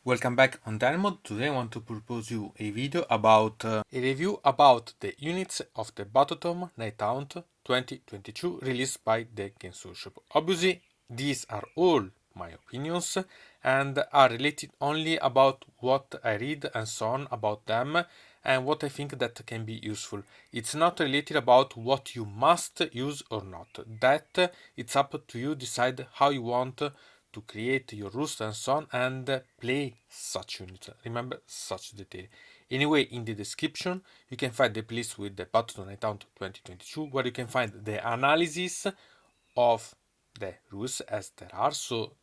Welcome back on Dynamod. Today I want to propose you a video about a review about the units of the Battletome Nighthaunt 2022 released by the Games Workshop. Obviously, these are all my opinions and are related only about what I read and so on about them and what I think that can be useful. It's not related about what you must use or not. That it's up to you decide how you want to create your roost and so on and play such units. Remember such detail. Anyway, in the description you can find the playlist with the Battletome Nighthaunt 2022 where you can find the analysis of the rules as there are. So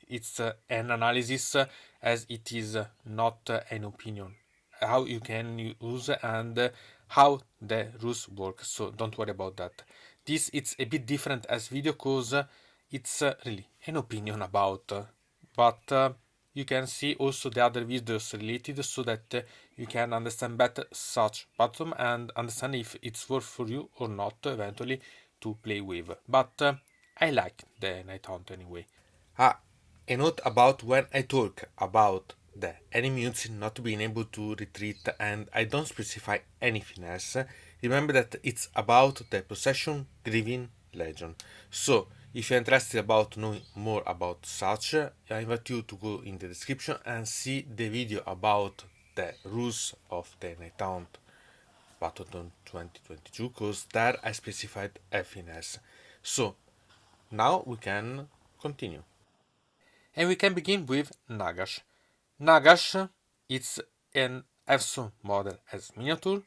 it's an analysis as it is not an opinion. How you can use and how the rules work. So don't worry about that. This it's a bit different as video because it's really an opinion about, but you can see also the other videos related so that you can understand better such pattern and understand if it's worth for you or not eventually to play with. But I like the Nighthaunt anyway. A note about when I talk about the enemy units not being able to retreat and I don't specify anything else, remember that it's about the Possession Grieving Legion. So, if you're interested about knowing more about such, I invite you to go in the description and see the video about the rules of the Nighthaunt Battletome 2022 because there I specified everything else. So, now we can continue. And we can begin with Nagash. Nagash is an EFSO model as miniature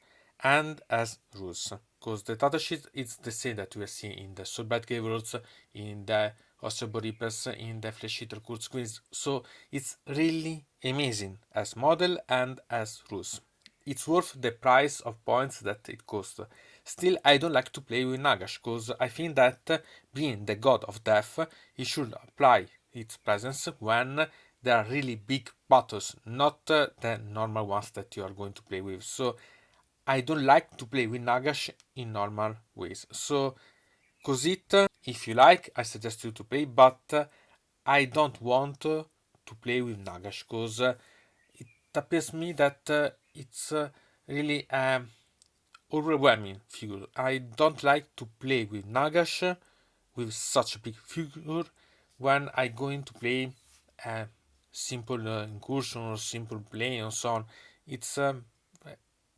and as rules, because the datasheet is the same that we see in the Soulblight Gables, in the Reapers, in the Flesh Eater Court Squeeze. So it's really amazing as model and as rules. It's worth the price of points that it costs. Still, I don't like to play with Nagash because I think that being the god of death, he should apply its presence when there are really big battles, not the normal ones that you are going to play with. So I don't like to play with Nagash in normal ways. So cause if you like, I suggest you to play, but I don't want to play with Nagash because it appears me that it's really overwhelming figure. I don't like to play with Nagash with such a big figure when I going to play a simple incursion or simple play and so on. It's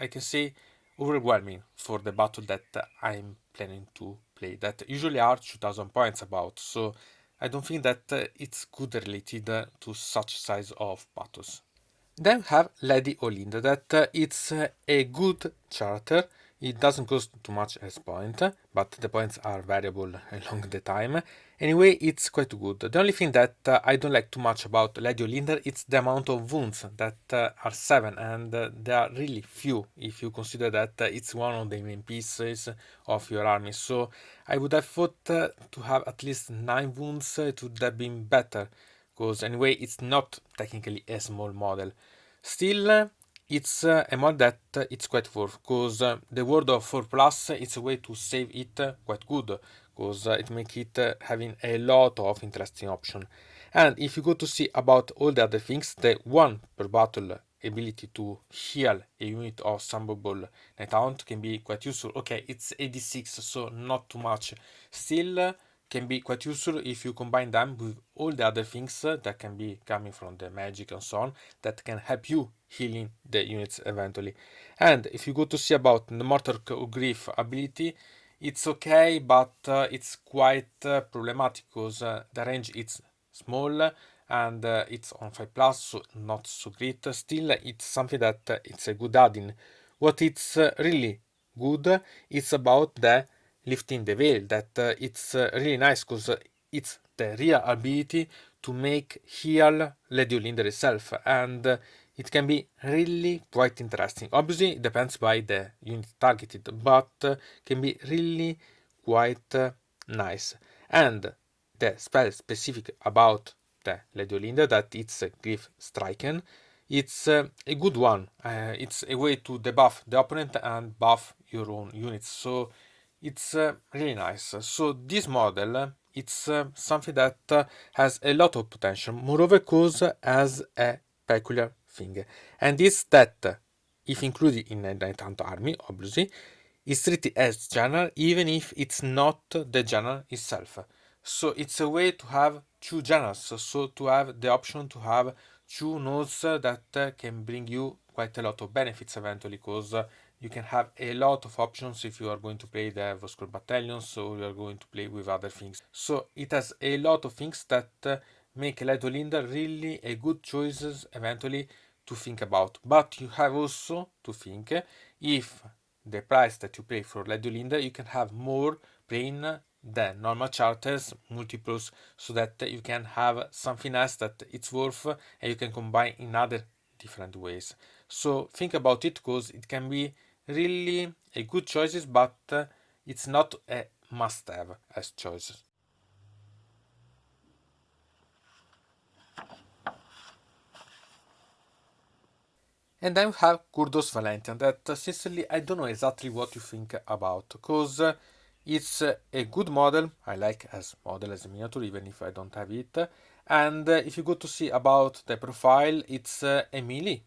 I can say overwhelming for the battle that I'm planning to play. That usually are 2000 points about. So I don't think that it's good related to such size of battles. Then we have Lady Olinda, that it's a good charter. It doesn't cost too much as point, but the points are variable along the time. Anyway, it's quite good. The only thing that I don't like too much about Lady Olinda is the amount of wounds that are 7, and they are really few if you consider that it's one of the main pieces of your army. So I would have thought to have at least 9 wounds, it would have been better because anyway it's not technically a small model. Still, it's a mod that it's quite worth because the word of 4 plus it's a way to save it quite good because it make it having a lot of interesting option. And if you go to see about all the other things, the 1 per battle ability to heal a unit of Summonable Nighthaunt can be quite useful. Okay, it's 86, so not too much. Still, can be quite useful if you combine them with all the other things that can be coming from the magic and so on that can help you healing the units eventually. And if you go to see about the Mortar Grief ability, it's okay, but it's quite problematic because the range is small and it's on 5 plus, so not so great. Still, it's something that it's a good add-in. What it's really good, it's about the lifting the veil, that it's really nice because it's the real ability to make heal Lady Olinda itself, and it can be really quite interesting. Obviously, it depends by the unit targeted, but can be really quite nice. And the spell specific about the Lady Olinda, that it's Grief Striken, it's a good one. It's a way to debuff the opponent and buff your own units. So it's really nice. So this model, it's something that has a lot of potential. Moreover, because has a peculiar thing, and is that if included in a Nighthaunt army, obviously, is treated as general even if it's not the general itself. So it's a way to have two generals, so to have the option to have two nodes that can bring you quite a lot of benefits eventually, because you can have a lot of options if you are going to play the Warscroll battalions or you are going to play with other things. So it has a lot of things that make Ledolinda really a good choices eventually to think about. But you have also to think if the price that you pay for Ledolinda, you can have more playing than normal charters, multiples, so that you can have something else that it's worth and you can combine in other different ways. So think about it, because it can be really a good choices, but it's not a must-have as choices. And then we have Curdus Valentine, that Sicily, I don't know exactly what you think about, because it's a good model. I like as model, as a miniature, even if I don't have it. And if you go to see about the profile, it's a melee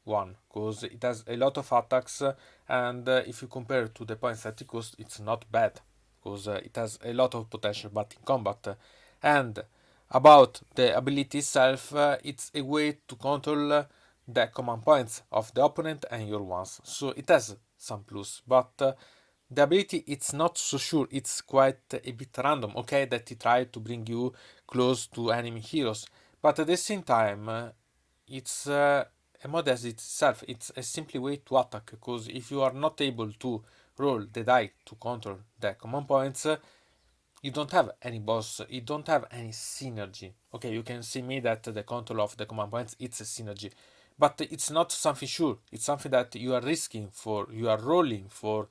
one, because it has a lot of attacks, and if you compare to the points that it costs, it's not bad, because it has a lot of potential, but in combat. And about the ability itself, it's a way to control the command points of the opponent and your ones. So it has some plus, but the ability it's not so sure. It's quite a bit random. Okay, that it try to bring you close to enemy heroes, but at the same time, it's a mod as itself. It's a simply way to attack, because if you are not able to roll the die to control the command points, you don't have any boss, you don't have any synergy. Okay, you can see me that the control of the command points, it's a synergy, but it's not something sure. It's something that you are risking for, you are rolling for,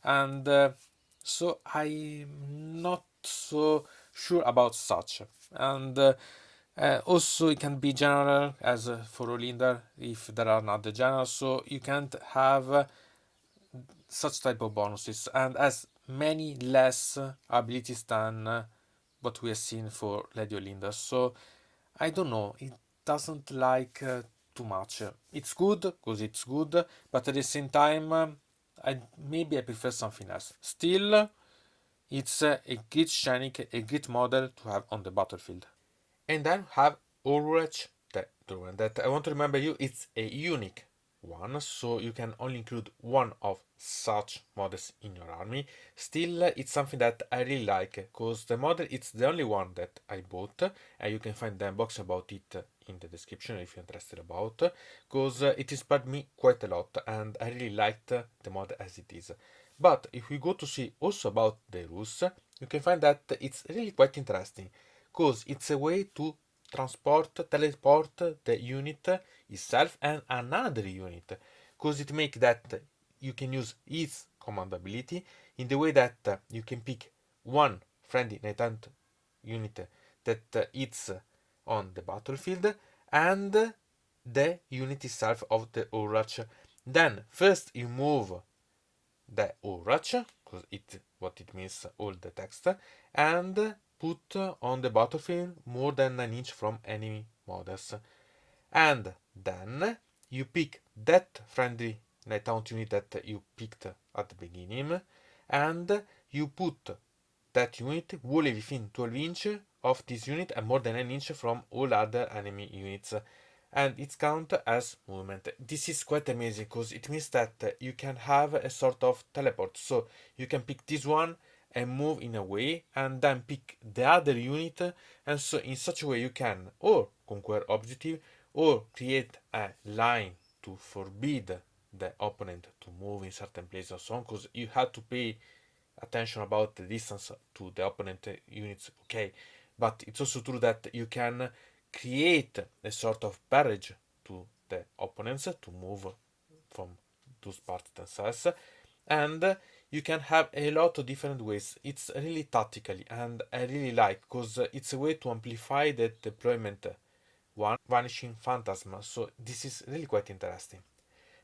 and so I'm not so sure about such. And also it can be general as for Olinder if there are not the generals, so you can't have such type of bonuses, and has many less abilities than what we have seen for Lady Olinda. So I don't know, it doesn't like too much. It's good because it's good, but at the same time, I prefer something else. Still, it's a good Shanic, a good model to have on the battlefield. And then have Awlrach, the one that I want to remember you, it's a unique one, so you can only include one of such models in your army. Still, it's something that I really like, because the model, it's the only one that I bought, and you can find the unboxing about it in the description if you're interested about, because it inspired me quite a lot, and I really liked the model as it is. But if we go to see also about the rules, you can find that it's really quite interesting, because it's a way to teleport the unit itself and another unit, because it makes that you can use its command ability in the way that you can pick one friendly Nighthaunt unit that it's on the battlefield, and the unit itself of the Awlrach. Then first you move the Awlrach, because it what it means all the text, and put on the battlefield more than an inch from enemy models. And then you pick that friendly Nighthaunt unit that you picked at the beginning, and you put that unit wholly within 12 inch of this unit and more than an inch from all other enemy units, and it's counted as movement. This is quite amazing, because it means that you can have a sort of teleport, so you can pick this one and move in a way, and then pick the other unit, and so in such a way you can or conquer objective or create a line to forbid the opponent to move in certain places or so on, because you have to pay attention about the distance to the opponent units. Okay, but it's also true that you can create a sort of barrage to the opponents to move from those parts themselves, and you can have a lot of different ways. It's really tactically, and I really like, because it's a way to amplify the deployment one vanishing phantasm. So this is really quite interesting.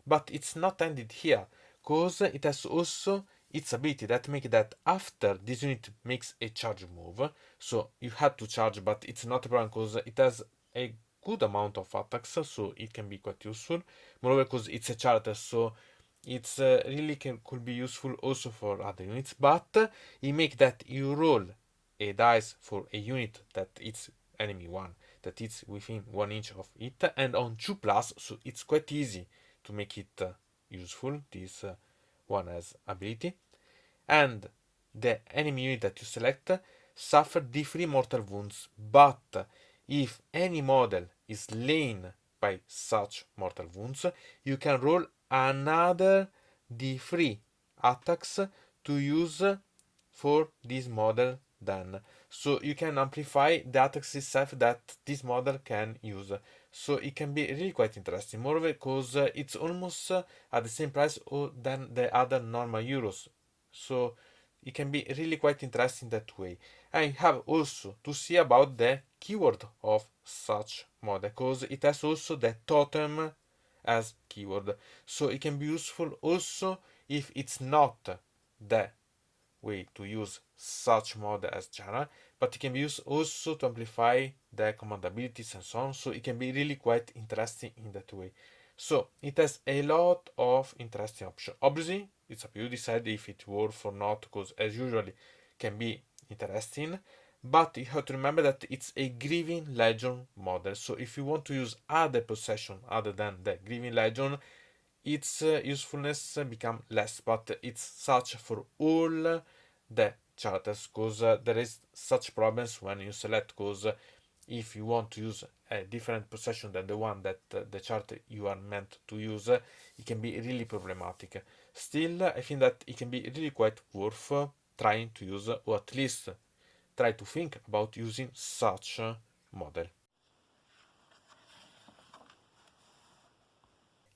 But it's not ended here, because it has also its ability that make that after this unit makes a charge move, so you had to charge, but it's not a problem because it has a good amount of attacks, so it can be quite useful. Moreover, because it's a charter, so it's really could be useful also for other units, but it make that you roll a dice for a unit that it's enemy one, that it's within 1 inch of it, and on 2+, so it's quite easy to make it useful, this one as ability. And the enemy unit that you select suffer D3 mortal wounds, but if any model is slain by such mortal wounds, you can roll another D3 attacks to use for this model then. So you can amplify the attacks itself that this model can use. So it can be really quite interesting. Moreover, because it's almost at the same price than the other normal euros. So it can be really quite interesting that way. I have also to see about the keyword of such model, because it has also the totem as keyword. So it can be useful also if it's not the way to use such mod as general, but it can be used also to amplify the command abilities and so on, so it can be really quite interesting in that way. So it has a lot of interesting options. Obviously, it's up to you to decide if it worth or not, because as usually can be interesting, but you have to remember that it's a Grieving Legion model, so if you want to use other possession other than the Grieving Legion, its usefulness become less, but it's such for all the charters, because there is such problems when you select, because if you want to use a different possession than the one that the charter you are meant to use, it can be really problematic. Still, I think that it can be really quite worth trying to use, or at least try to think about using such model.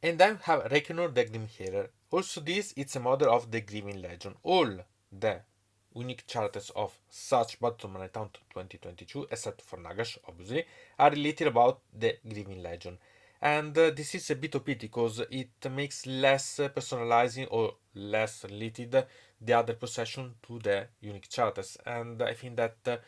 And then have Reckoner the Grimhearer. Also this it's a model of the Grieving Legion. All the unique charters of such Battletome Nighthaunt 2022, except for Nagash obviously, are related about the Grieving Legion. And this is a bit of pity, because it makes less personalizing or less related the other possession to the unique charters. And I think that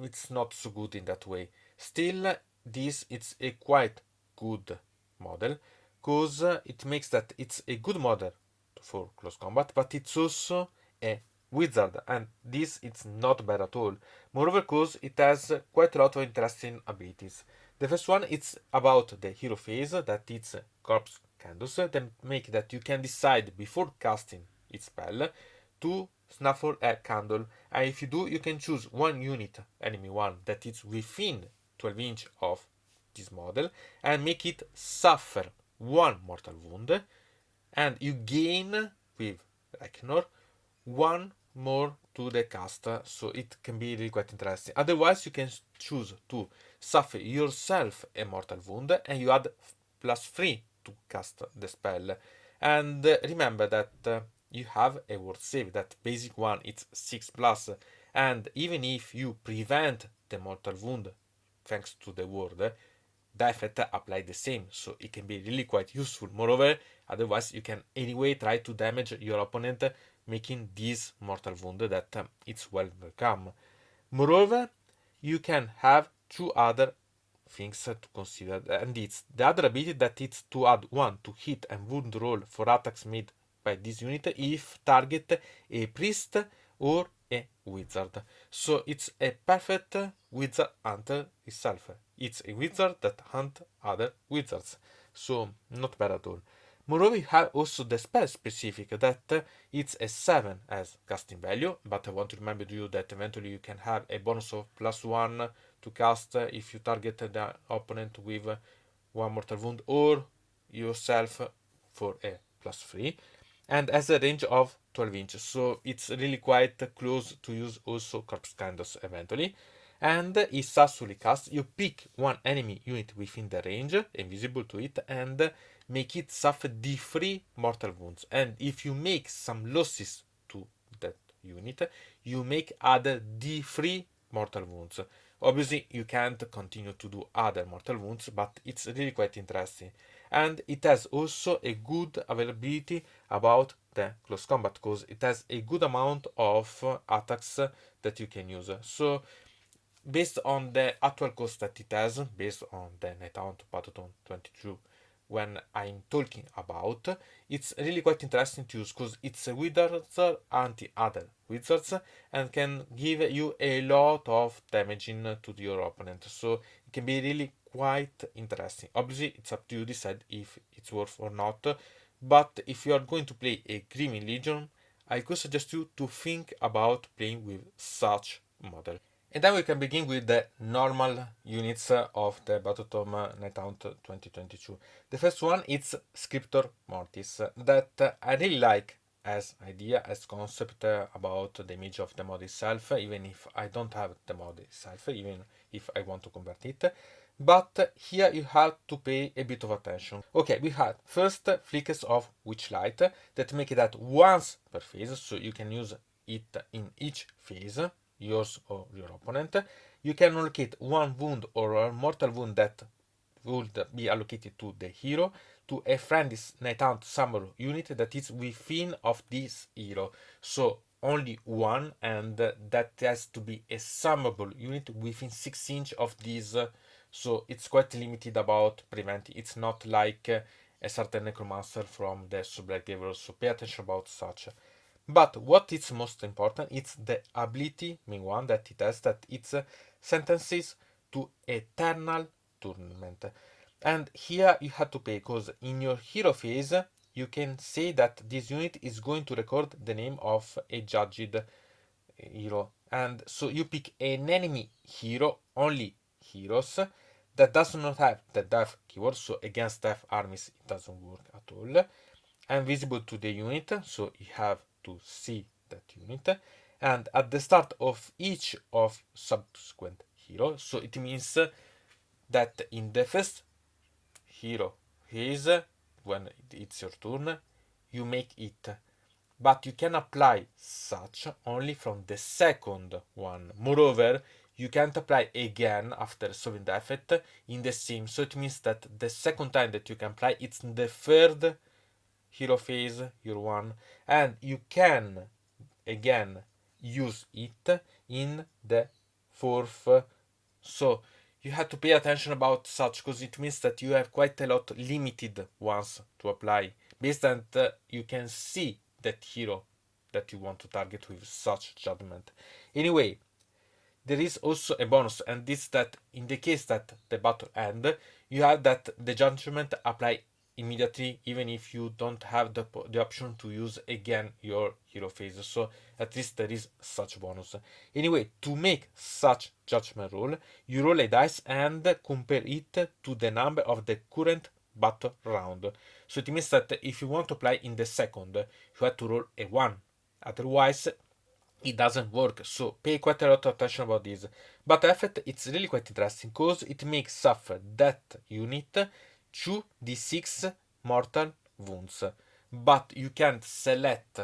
it's not so good in that way. Still, this it's a quite good model, because it makes that it's a good model for close combat, but it's also a wizard, and this it's not bad at all. Moreover, because it has quite a lot of interesting abilities. The first one it's about the hero phase, that it's corpse candles, that make that you can decide before casting its spell to snuffle a candle, and if you do, you can choose one unit, enemy one, that is within 12 inch of this model, and make it suffer one mortal wound, and you gain with Reckoner one more to the cast, so it can be really quite interesting. Otherwise, you can choose to suffer yourself a mortal wound, and you add +3 to cast the spell. And remember that you have a ward save, that basic one it's 6+, and even if you prevent the mortal wound thanks to the ward, the effect apply the same, so it can be really quite useful. Moreover, otherwise you can anyway try to damage your opponent, making this mortal wound that it's well overcome. Moreover, you can have two other things to consider, and it's the other ability that it's to add 1 to hit and wound roll for attacks made by this unit if target a priest or a wizard. So it's a perfect wizard hunter itself. It's a wizard that hunt other wizards. So not bad at all. Moreover, you have also the spell specific that it's a 7 as casting value, but I want to remind you that eventually you can have a bonus of +1 to cast if you target the opponent with one mortal wound or yourself for a +3, and has a range of 12 inches, so it's really quite close to use also corpse candles eventually. And is successfully cast, you pick one enemy unit within the range, invisible to it, and make it suffer D3 mortal wounds. And if you make some losses to that unit, you make other D3 mortal wounds. Obviously, you can't continue to do other mortal wounds, but it's really quite interesting. And it has also a good availability about the close combat, because it has a good amount of attacks that you can use. So based on the actual cost that it has, based on the Nighthaunt Battletome 22 when I'm talking about, it's really quite interesting to use because it's a wizard anti-other wizards and can give you a lot of damaging to your opponent. So it can be really quite interesting. Obviously, it's up to you to decide if it's worth or not. But if you are going to play a Grieving Legion, I could suggest you to think about playing with such model. And then we can begin with the normal units of the Battletome Nighthaunt 2022. The first one is Scriptor Mortis, that I really like as idea, as concept about the image of the mod itself, even if I don't have the mod itself, even if I want to convert it. But here you have to pay a bit of attention. Okay, we had first flickers of Witchlight that make it at once per phase, so you can use it in each phase, yours or your opponent. You can allocate one wound or a mortal wound that would be allocated to the hero to a friendly Nighthaunt summoner unit that is within of this hero. So only one, and that has to be a summonable unit within 6 inches of this. So it's quite limited about preventing. It's not like a certain necromancer from the Sublight Gaver, so pay attention about such. But what is most important, it's the ability, main one that it has, that it sentences to eternal Torment. And here you have to pay, because in your hero phase, you can say that this unit is going to record the name of a judged hero. And so you pick an enemy hero, only heroes, that does not have the death keyword, so against death armies it doesn't work at all. And visible to the unit, so you have to see that unit. And at the start of each of subsequent hero, so it means that in the first hero phase, when it's your turn, you make it. But you can apply such only from the second one. Moreover, you can't apply again after solving the effect in the same. So it means that the second time that you can apply, it's in the third hero phase, your one. And you can again use it in the fourth. So you have to pay attention about such, because it means that you have quite a lot limited ones to apply based on you can see that hero that you want to target with such judgment. Anyway, there is also a bonus, and this that in the case that the battle end, you have that the judgment apply immediately, even if you don't have the option to use again your hero phase. So at least there is such bonus. Anyway, to make such judgment roll, you roll a dice and compare it to the number of the current battle round. So it means that if you want to apply in the second, you have to roll a 1. Otherwise, it doesn't work. So pay quite a lot of attention about this. But effect, it's really quite interesting because it makes suffer that unit 2d6 mortal wounds. But you can't select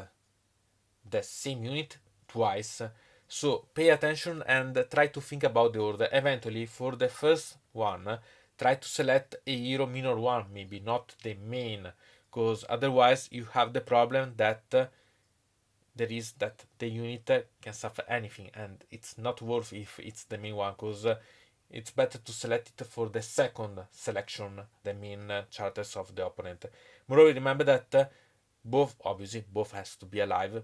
the same unit twice. So pay attention and try to think about the order. Eventually, for the first one, try to select a hero minor one, maybe not the main, because otherwise you have the problem that there is that the unit can suffer anything, and it's not worth if it's the main one, because it's better to select it for the second selection, the main characters of the opponent. Moreover, remember that both has to be alive.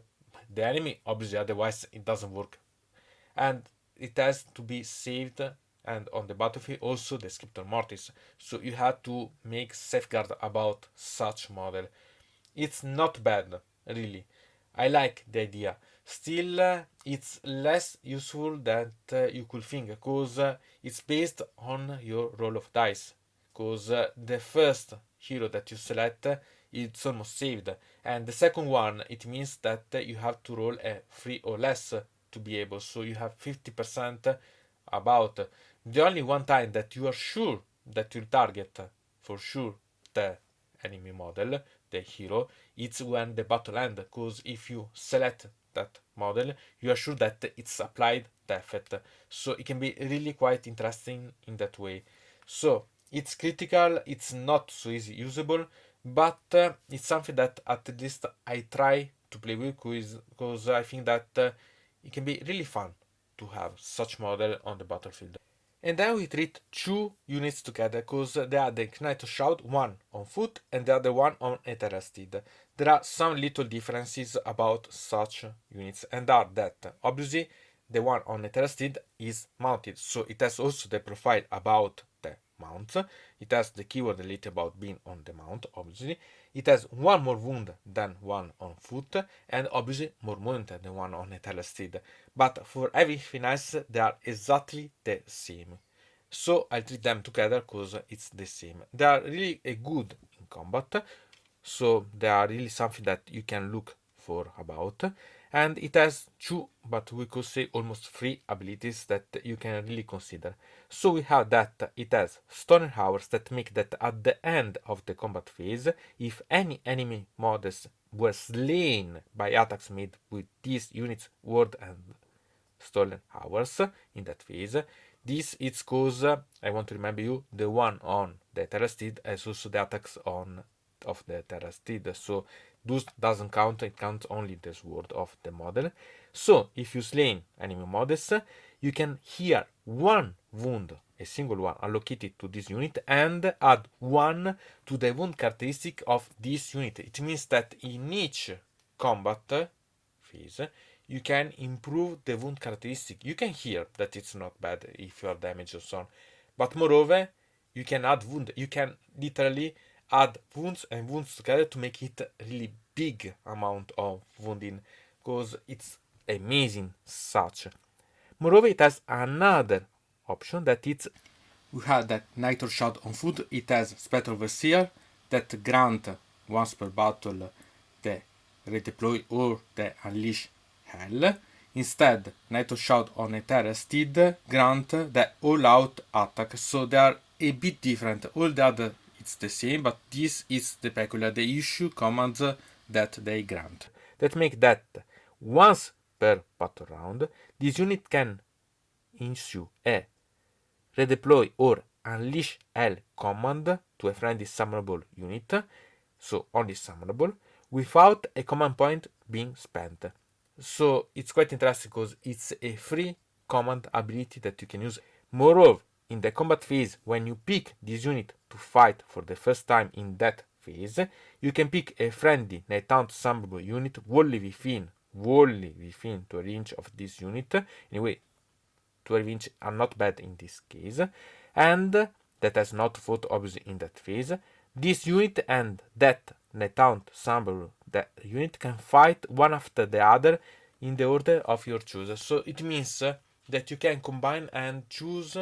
The enemy, obviously, otherwise it doesn't work. And it has to be saved, and on the battlefield also the Scriptor Mortis. So you have to make safeguard about such model. It's not bad, really. I like the idea. Still, it's less useful than you could think, because it's based on your roll of dice. Because the first hero that you select, it's almost saved, and the second one, it means that you have to roll a 3 or less to be able. So you have 50% about. The only one time that you are sure that you'll target for sure the enemy model, the hero, it's when the battle ends, because if you select that model, you are sure that it's applied the effect. So it can be really quite interesting in that way. So it's critical, it's not so easy usable, but it's something that at least I try to play with, because I think that it can be really fun. to have such model on the battlefield. And then we treat two units together because they are the Knight of Shroud, one on foot and the other one on Ethereal Steed. There are some little differences about such units, and are that obviously the one on Ethereal Steed is mounted, so it has also the profile about the mount. It has the keyword related about being on the mount, obviously. It has one more wound than one on foot, and obviously more movement than one on Ethereal Steed. But for everything else, they are exactly the same. So I treat them together because it's the same. They are really good in combat, so they are really something that you can look for about. And it has two, but we could say almost three abilities that you can really consider. So we have that it has Stolen Hours that make that at the end of the combat phase, if any enemy models were slain by attacks made with these units word and Stolen Hours in that phase, this is cause, I want to remember you, the one on the Terra Steed has also the attacks on of the Terra Steed, so those doesn't count, it counts only the sword of the model. So if you slain enemy models, you can heal one wound, a single one allocated to this unit, and add one to the wound characteristic of this unit. It means that in each combat phase you can improve the wound characteristic. You can hear that it's not bad if you are damaged or so on, but moreover you can add wound. You can literally add wounds and wounds together to make it really big amount of wounding, because it's amazing such. Moreover, it has another option that it's, we have that Knight of Shroud on foot. It has Spectre Overseer that grant once per battle the redeploy or the unleash hell. Instead, Knight of Shroud on Ethereal Steed grant the all-out attack. So they are a bit different. All the other it's the same, but this is the peculiar, the issue commands that they grant. That make that once per battle round, this unit can issue a redeploy or unleash hell command to a friendly summonable unit, so only summonable, without a command point being spent. So it's quite interesting because it's a free command ability that you can use. Moreover, in the combat phase, when you pick this unit to fight for the first time in that phase, you can pick a friendly Nighthaunt summonable unit wholly within to a range of this unit. Anyway, 12 inch are not bad in this case, and that has not fought obviously in that phase. This unit and that Nighthaunt summonable that unit can fight one after the other in the order of your choice. So it means that you can combine and choose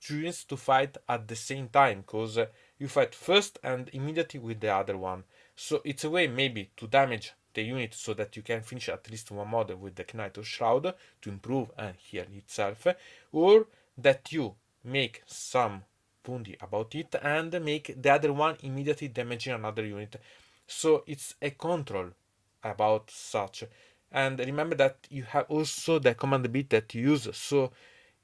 units to fight at the same time, because you fight first and immediately with the other one. So it's a way maybe to damage the unit so that you can finish at least one model with the Knight of Shroud to improve and heal itself, or that you make some woundy about it and make the other one immediately damaging another unit. So it's a control about such. And remember that you have also the command bit that you use, so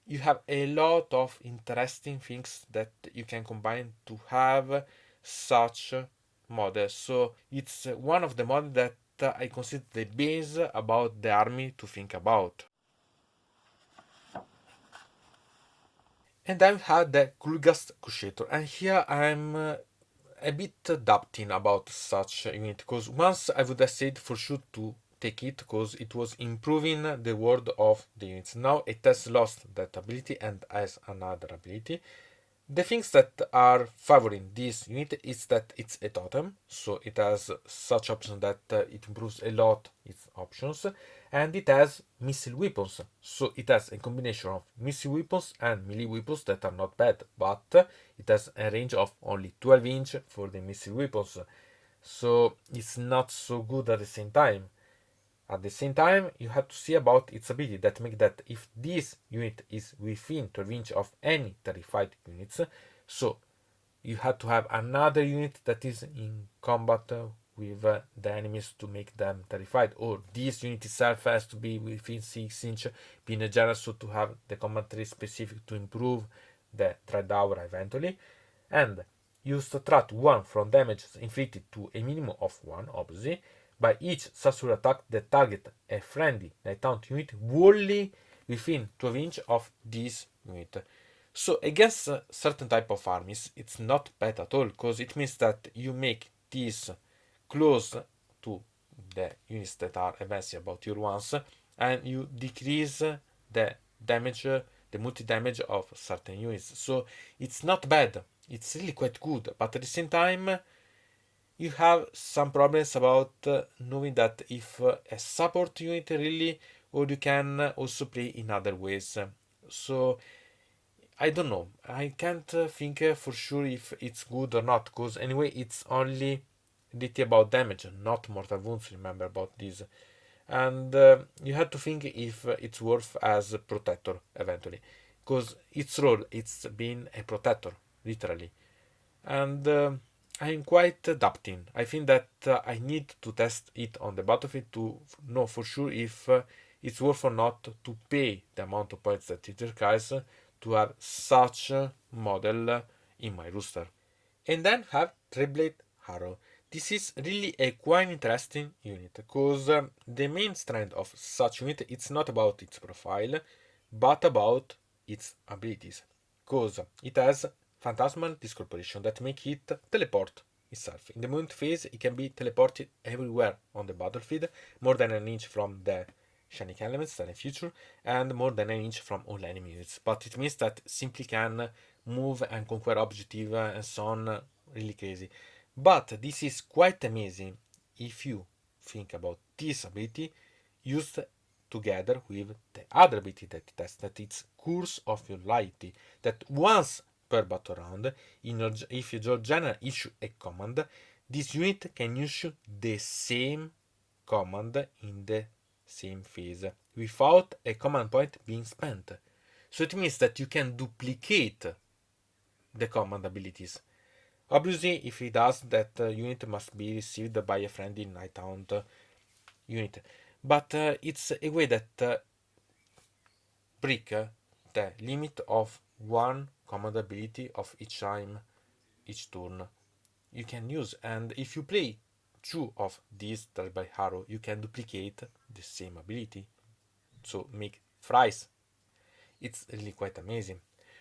you have a lot of interesting things that you can combine to have such models. So it's one of the models that I consider the base about the army to think about. And I've had the Kulgast Crusader, and here I'm a bit doubting about such unit, because once I would have said for sure to take it because it was improving the word of the units. Now it has lost that ability and has another ability. The things that are favoring this unit is that it's a totem, so it has such options that it improves a lot its options, and it has missile weapons, so it has a combination of missile weapons and melee weapons that are not bad, but it has a range of only 12 inch for the missile weapons, so it's not so good at the same time. At the same time, you have to see about its ability that make that if this unit is within 12 inch of any terrified units, so you have to have another unit that is in combat with the enemies to make them terrified, or this unit itself has to be within 6 inch, being a general, so to have the combat trait specific to improve the Dread Aura eventually, and you subtract 1 from damage inflicted to a minimum of 1, obviously, by each successful attack that target a friendly Nighthaunt unit wholly within 12 inch of this unit. So against certain type of armies, it's not bad at all, because it means that you make this close to the units that are advancing about your ones, and you decrease the damage, the multi-damage of certain units. So it's not bad, it's really quite good, but at the same time, you have some problems about knowing that if a support unit really, or you can also play in other ways. So I don't know. I can't think for sure if it's good or not, because anyway, it's only DT about damage, not mortal wounds. Remember about this, and you have to think if it's worth as a protector eventually, because its role it's been a protector literally, and I'm quite adapting. I think that I need to test it on the battlefield to know for sure if it's worth or not to pay the amount of points that it requires to have such a model in my roster. And then have Triplet Harrow. This is really a quite interesting unit, because the main strength of such unit it's not about its profile, but about its abilities. Because it has Phantasmal Discorporation that make it teleport itself. In the movement phase, it can be teleported everywhere on the battlefield, more than an inch from the Shining Elements than a future, and more than an inch from all enemy units. But it means that simply can move and conquer objective and so on, really crazy. But this is quite amazing if you think about this ability used together with the other ability that it has, that it's Curse of Your Loyalty, that once per battle round, if your general issue a command, this unit can issue the same command in the same phase without a command point being spent. So it means that you can duplicate the command abilities. Obviously, if it does, that unit must be received by a friendly Nighthaunt unit. But it's a way that break the limit of one command ability of each time, each turn you can use. And if you play two of these Triplet Harrow, you can duplicate the same ability. So make thrice. It's really quite amazing.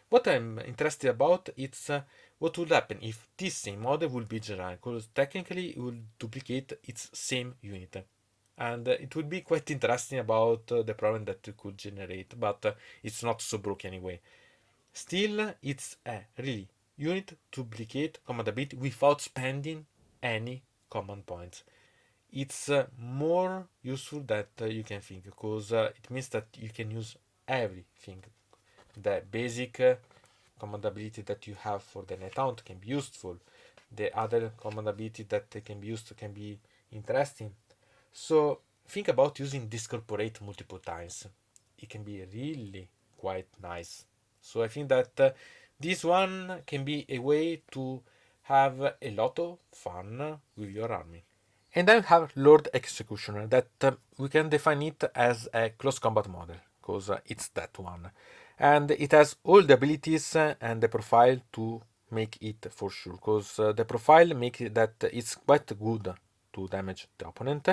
What I'm interested about is what would happen if this same model will be general, because technically it will duplicate its same unit. And it would be quite interesting about the problem that it could generate, but it's not so broken anyway. Still, it's a really unit to duplicate command ability without spending any command points. It's more useful that you can think, because it means that you can use everything. The basic command ability that you have for the Nighthaunt can be useful. The other command ability that can be used can be interesting. So think about using Discorporate multiple times. It can be really quite nice. So I think that this one can be a way to have a lot of fun with your army. And then we have Lord Executioner, that we can define it as a close combat model, because it's that one. And it has all the abilities and the profile to make it for sure, because the profile makes it that it's quite good to damage the opponent,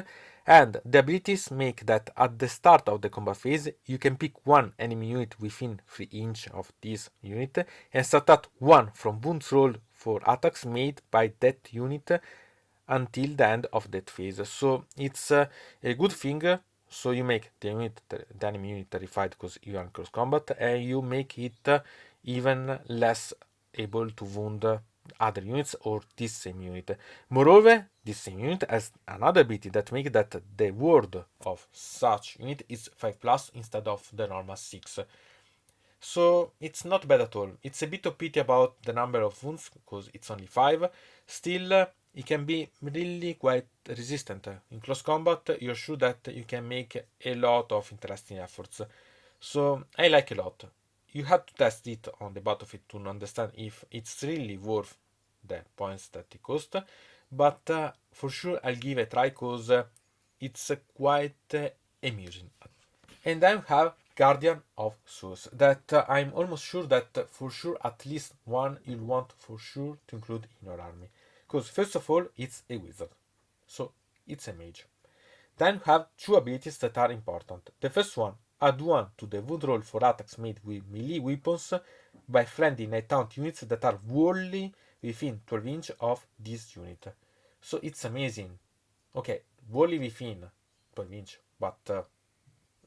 and the abilities make that at the start of the combat phase you can pick one enemy unit within 3 inch of this unit and subtract 1 from wounds roll for attacks made by that unit until the end of that phase. So it's a good thing. So you make the enemy unit terrified because you are in close combat, and you make it even less able to wound other units or this same unit. Moreover, this same unit has another ability that makes that the word of such unit is 5+ instead of the normal 6. So it's not bad at all. It's a bit of pity about the number of wounds because it's only 5. Still, it can be really quite resistant. In close combat, you're sure that you can make a lot of interesting efforts. So I like a lot. You have to test it on the battlefield to understand if it's really worth the points that it costs. But for sure, I'll give it a try because it's quite amusing. And then we have Guardian of Souls, that I'm almost sure that for sure at least one you'll want for sure to include in your army. Because first of all, it's a wizard, so it's a mage. Then we have two abilities that are important. The first one Add 1 to the wound roll for attacks made with melee weapons by friendly Nighthaunt units that are wholly within 12 inch of this unit. So it's amazing. Okay, wholly within 12 inch, but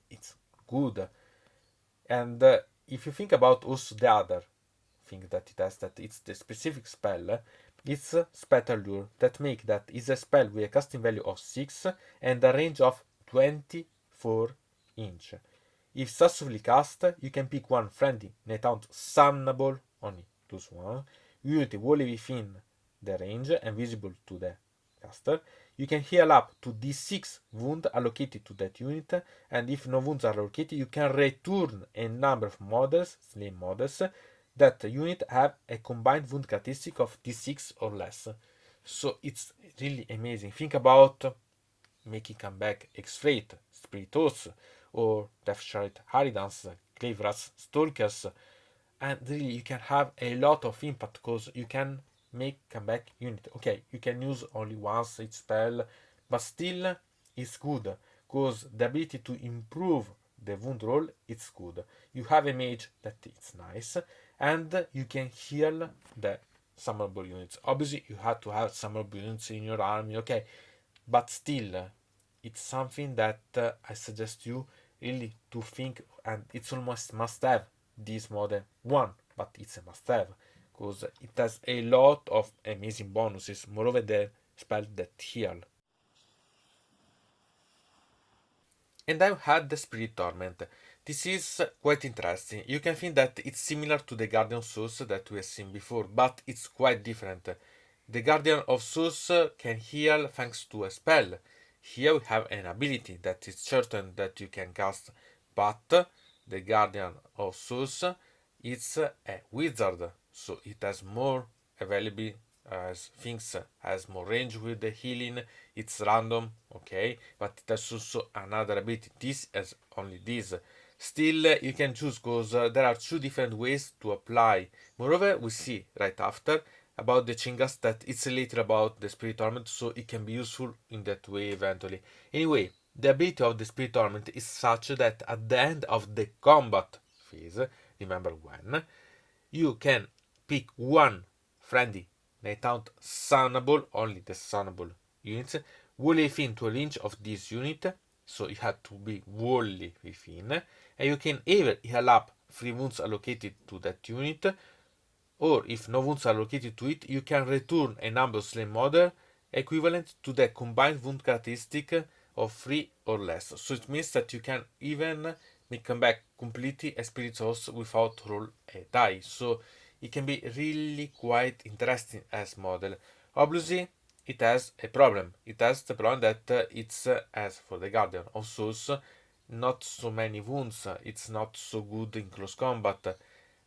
it's good. And if you think about also the other thing that it has, that it's the specific spell, it's Spectre Lure, that make that is a spell with a casting value of 6 and a range of 24 inch. If successfully cast, you can pick one friendly Nighthaunt summable, only plus one, unit wholly within the range and visible to the caster. You can heal up to d6 wound allocated to that unit, and if no wounds are allocated, you can return a number of models, slain models, that unit have a combined wound characteristic of d6 or less. So it's really amazing. Think about making comeback X-Freight, Spiritos, or Deathshard Harridans, Claverats, Stalkers, and really you can have a lot of impact because you can make comeback unit. Okay, you can use only once each spell, but still it's good because the ability to improve the wound roll it's good. You have a mage that it's nice, and you can heal the summonable units. Obviously, you have to have summonable units in your army, okay, but still, it's something that I suggest you really to think, and it's almost must have this modern one, but it's a must have because it has a lot of amazing bonuses. Moreover, the spell that heal. And I've had the Spirit Torment. This is quite interesting. You can think that it's similar to the Guardian Souls that we have seen before, but it's quite different. The Guardian of Souls can heal thanks to a spell. Here we have an ability that is certain that you can cast, but the Guardian of Souls is a wizard, so it has more available as things, has more range with the healing, it's random, okay, but it has also another ability. This has only this. Still, you can choose because there are two different ways to apply. Moreover, we see right after about the Chingas that it's related about the Spirit Torment, so it can be useful in that way eventually. Anyway, the ability of the Spirit Torment is such that at the end of the combat phase, remember when, you can pick one friendly Nighthaunt summable, only the summable units, wholly within 12 inch of this unit, so you have to be wholly within, and you can either heal up 3 wounds allocated to that unit, or if no wounds are allocated to it, you can return a number slain model equivalent to the combined wound characteristic of 3 or less. So it means that you can even make comeback completely a spirit source without roll a die. So it can be really quite interesting as model. Obviously, it has a problem. It has the problem that it's, as for the Guardian of Souls, not so many wounds. It's not so good in close combat.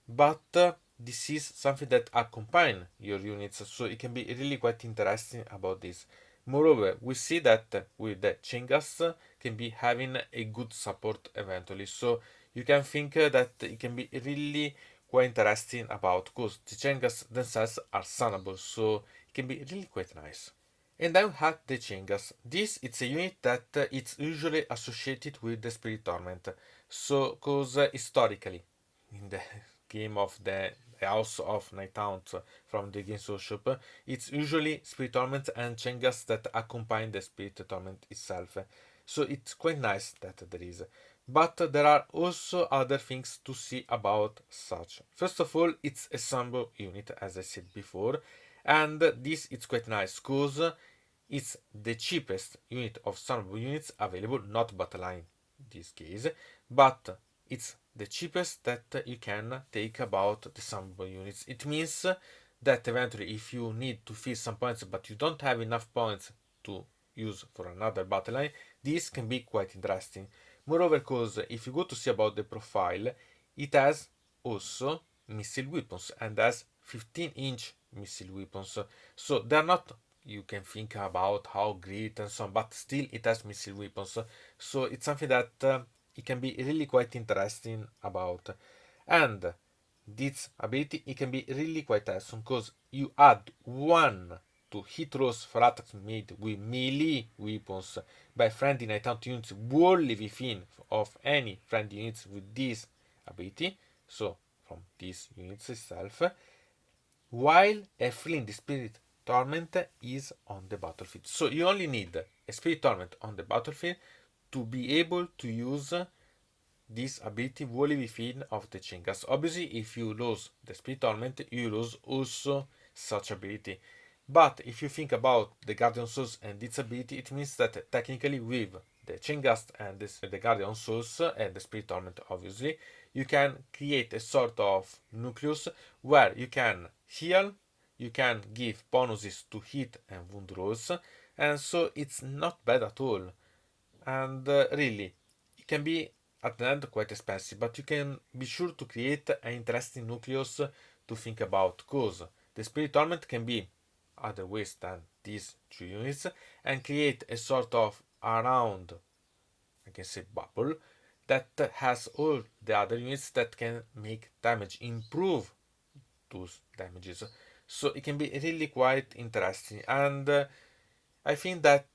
But this is something that accompany your units, so it can be really quite interesting about this. Moreover, we see that with the Chingas can be having a good support eventually, so you can think that it can be really quite interesting about because the Chingas themselves are summable, so it can be really quite nice. And I've had the Chingas. This it's a unit that it's usually associated with the Spirit Torment, so because historically in the game of the House of Nighthaunt from the Games Workshop, it's usually Spirit Torment and Chingas that accompany the Spirit Torment itself. So it's quite nice that there is. But there are also other things to see about such. First of all, it's a summonable unit, as I said before, and this is quite nice because it's the cheapest unit of summonable units available, not Battleline in this case, but it's the cheapest that you can take about the summonable units. It means that eventually if you need to fill some points but you don't have enough points to use for another battle line, this can be quite interesting. Moreover, because if you go to see about the profile, it has also missile weapons and has 15-inch missile weapons. So they're not, you can think about how great and so on, but still it has missile weapons. So it's something that it can be really quite interesting about. And this ability, it can be really quite awesome because you add 1 to hit rolls for attacks made with melee weapons by friendly Nighthaunt units wholly within of any friendly units with this ability, so from these units itself, while a Fleeing Spirit Torment is on the battlefield. So you only need a Spirit Torment on the battlefield to be able to use this ability wholly within of the chain gas. Obviously, if you lose the Spirit Torment, you lose also such ability. But if you think about the Guardian Souls and its ability, it means that technically with the Chain Gust and the Guardian Souls and the Spirit Torment, obviously, you can create a sort of nucleus where you can heal, you can give bonuses to hit and wound rolls, and so it's not bad at all. And really, it can be at the end quite expensive, but you can be sure to create an interesting nucleus to think about, because the Spirit Torment can be other ways than these two units and create a sort of around, I can say, bubble that has all the other units that can make damage, improve those damages. So it can be really quite interesting, and I think that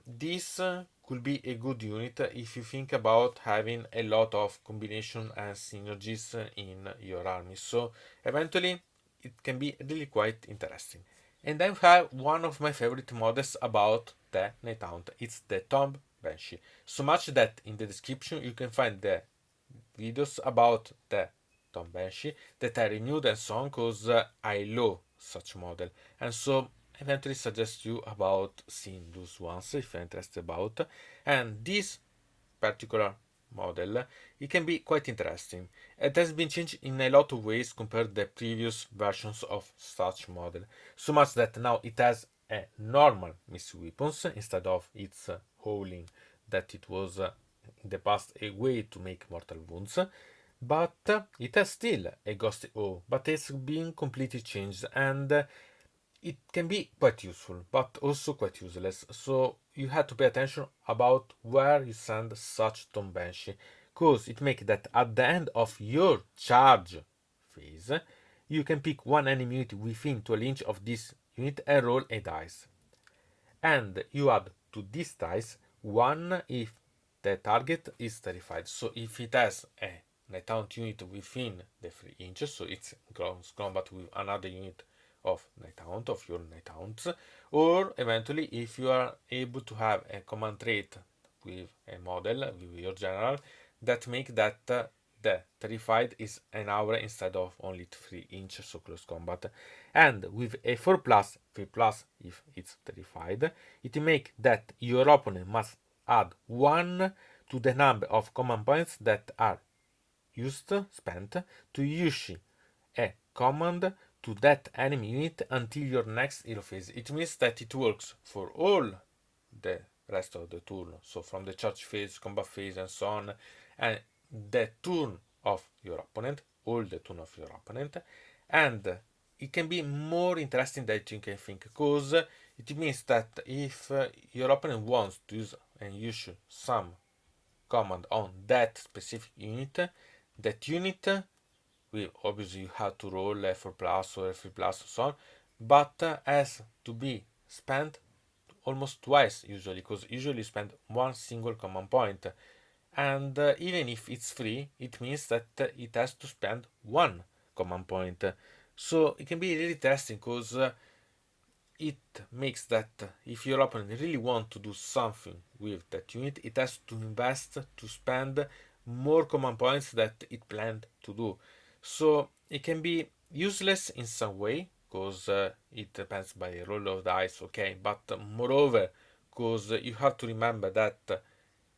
this could be a good unit if you think about having a lot of combination and synergies in your army. So eventually it can be really quite interesting. And I have one of my favorite models about the Nighthaunt. It's the Tombenshi. So much that in the description you can find the videos about the Tombenshi that I renewed and so on, because I love such model. And so eventually suggest you about seeing those ones if you're interested about. And this particular model, it can be quite interesting. It has been changed in a lot of ways compared to the previous versions of such model, so much that now it has a normal missile weapons instead of its howling that it was in the past a way to make mortal wounds, but it has still a ghostly O, but it's been completely changed, and it can be quite useful, but also quite useless. So you have to pay attention about where you send such Tombenshi, because it makes that at the end of your charge phase, you can pick one enemy unit within 12 inch of this unit and roll a dice. And you add to this dice one if the target is terrified. So if it has a Nighthaunt unit within the 3 inches, so it's close combat with another unit of Nighthaunt, of your Nighthaunts, or eventually if you are able to have a command trait with a model, with your general, that make that the terrified is an aura instead of only 3 inches, so close combat. And with a 4 plus, 3 plus if it's terrified, it make that your opponent must add 1 to the number of command points that are spent to use a command to that enemy unit until your next hero phase. It means that it works for all the rest of the turn, so from the charge phase, combat phase, and so on, and the turn of your opponent, all the turn of your opponent, and it can be more interesting than you can think, because it means that if your opponent wants to use some command on that specific unit, that unit will obviously you have to roll F4 plus or F3 plus or so on, but has to be spent almost twice usually, because usually you spend one single command point, and even if it's free, it means that it has to spend one command point. So it can be really interesting, because it makes that if your opponent really want to do something with that unit, it has to invest to spend more command points that it planned to do. So it can be useless in some way, because it depends by a roll of dice, okay, but moreover, because you have to remember that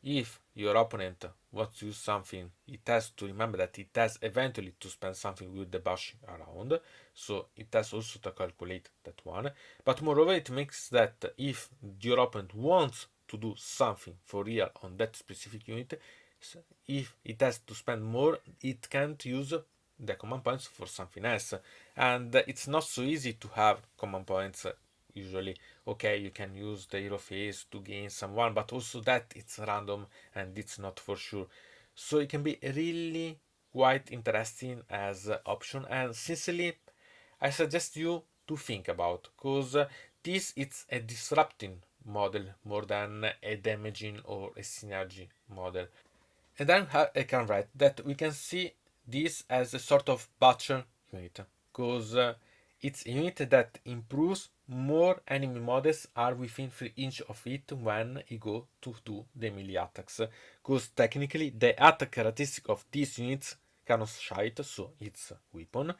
if your opponent wants to use something, it has to remember that it has eventually to spend something with the bush around, so it has also to calculate that one. But moreover, it makes that if your opponent wants to do something for real on that specific unit, if it has to spend more, it can't use the command points for something else, and it's not so easy to have command points usually. Okay, you can use the hero phase to gain someone, but also that it's random and it's not for sure. So it can be really quite interesting as option, and sincerely I suggest you to think about, because this it's a disrupting model more than a damaging or a synergy model. And then I can write that we can see this as a sort of butcher unit, because it's a unit that improves more enemy models are within 3 inches of it when you go to do the melee attacks, because technically the attack characteristic of these units cannot shite, so its weapon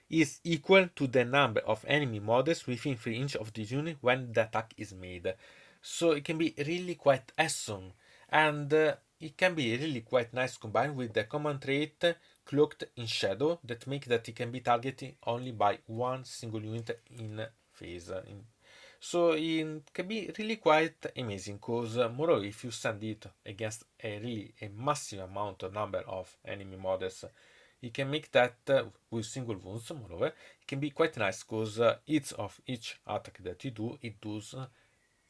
is equal to the number of enemy models within 3 inches of this unit when the attack is made. So it can be really quite awesome, and it can be really quite nice combined with the command trait Cloaked in Shadow that make that it can be targeted only by one single unit in phase. So it can be really quite amazing, because moreover if you send it against a massive amount of number of enemy models, you can make that with single wounds. Moreover, it can be quite nice because each attack that you do, it does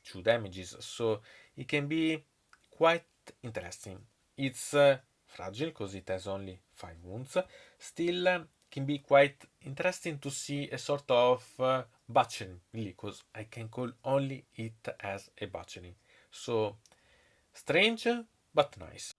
2 damages, so it can be quite interesting. It's fragile because it has only 5 wounds. Still, can be quite interesting to see a sort of butchering, really, because I can call only it as a butchering. So strange, but nice.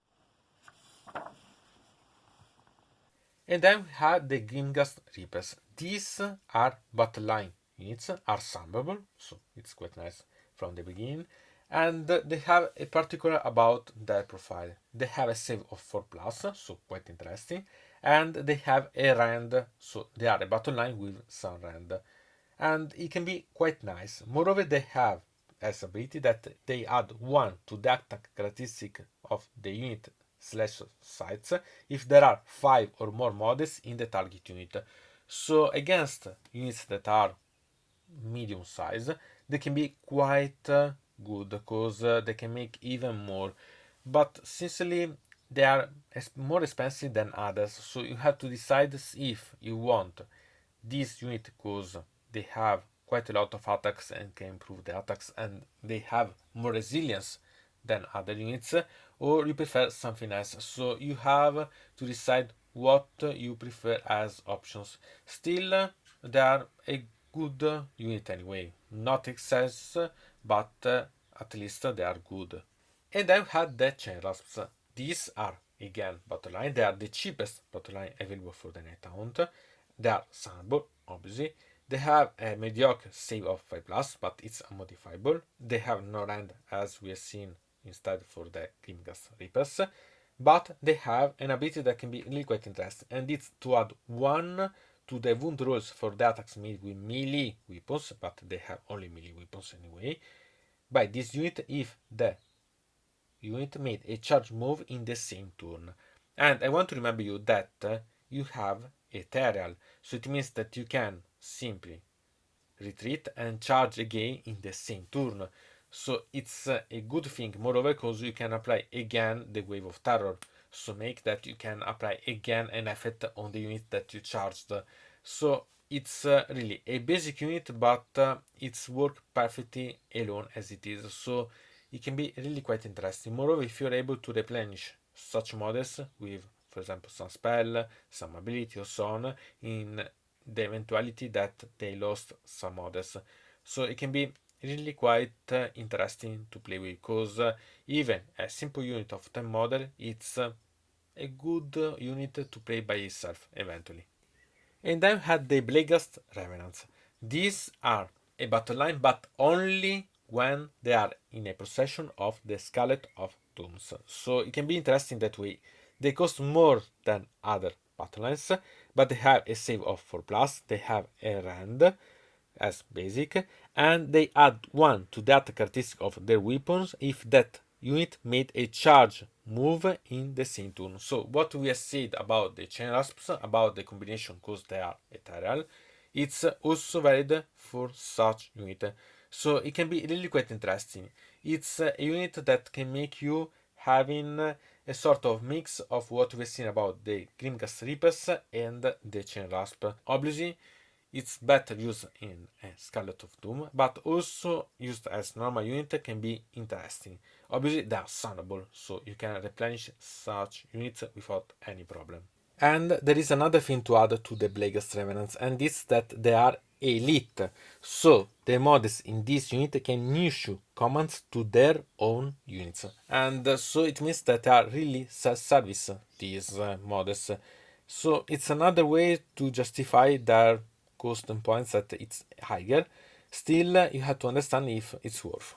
And then we have the Grimgast Reapers. These are battle line units, are summonable, so it's quite nice from the beginning. And they have a particular about their profile. They have a save of 4+, so quite interesting. And they have a rend, so they are a battle line with some rend. And it can be quite nice. Moreover, they have as ability that they add 1 to the attack characteristic of the unit / sites if there are 5 or more models in the target unit. So against units that are medium size, they can be quite good, because they can make even more. But sincerely, they are more expensive than others, so you have to decide if you want this unit because they have quite a lot of attacks and can improve the attacks, and they have more resilience than other units, or you prefer something else. So you have to decide what you prefer as options. Still, they are a good unit anyway. Not excess, but at least they are good. And I've had the Chain Rasps. These are again battle line. They are the cheapest battle line available for the Nighthaunt. They are summonable, obviously. They have a mediocre save of 5+, but it's unmodifiable. They have no rend, as we have seen instead for the Grimgast Reapers. But they have an ability that can be really quite interesting, and it's to add 1 to the wound rolls for the attacks made with melee weapons, but they have only melee weapons anyway, by this unit if the unit made a charge move in the same turn. And I want to remind you that you have ethereal, so it means that you can simply retreat and charge again in the same turn. So it's a good thing, moreover, because you can apply again the Wave of Terror, so make that you can apply again an effect on the unit that you charged. So it's really a basic unit, but it's work perfectly alone as it is, so it can be really quite interesting. Moreover, if you're able to replenish such models with, for example, some spell, some ability or so on, in the eventuality that they lost some models. So it can be really quite interesting to play with, because even a simple unit of 10 model, it's a good unit to play by itself eventually. And then had the Blackest Remnants. These are a battle line, but only when they are in a possession of the Scarlet of Dooms. So it can be interesting that way. They cost more than other battle lines, but they have a save of 4+, they have a rend as basic, and they add 1 to that characteristic of their weapons if that unit made a charge move in the same turn. So what we have said about the Chain Rasps, about the combination because they are ethereal, it's also valid for such unit. So it can be really quite interesting. It's a unit that can make you having a sort of mix of what we've seen about the Grimgast Reapers and the Chain Rasp. Obviously, it's better used in Scarlet of Doom, but also used as normal unit can be interesting. Obviously, they are summonable, so you can replenish such units without any problem. And there is another thing to add to the Blackest Remnants, and it's that they are elite. So the models in this unit can issue commands to their own units. And so it means that they are really self-service, these models. So it's another way to justify their cost and points that it's higher. Still, you have to understand if it's worth.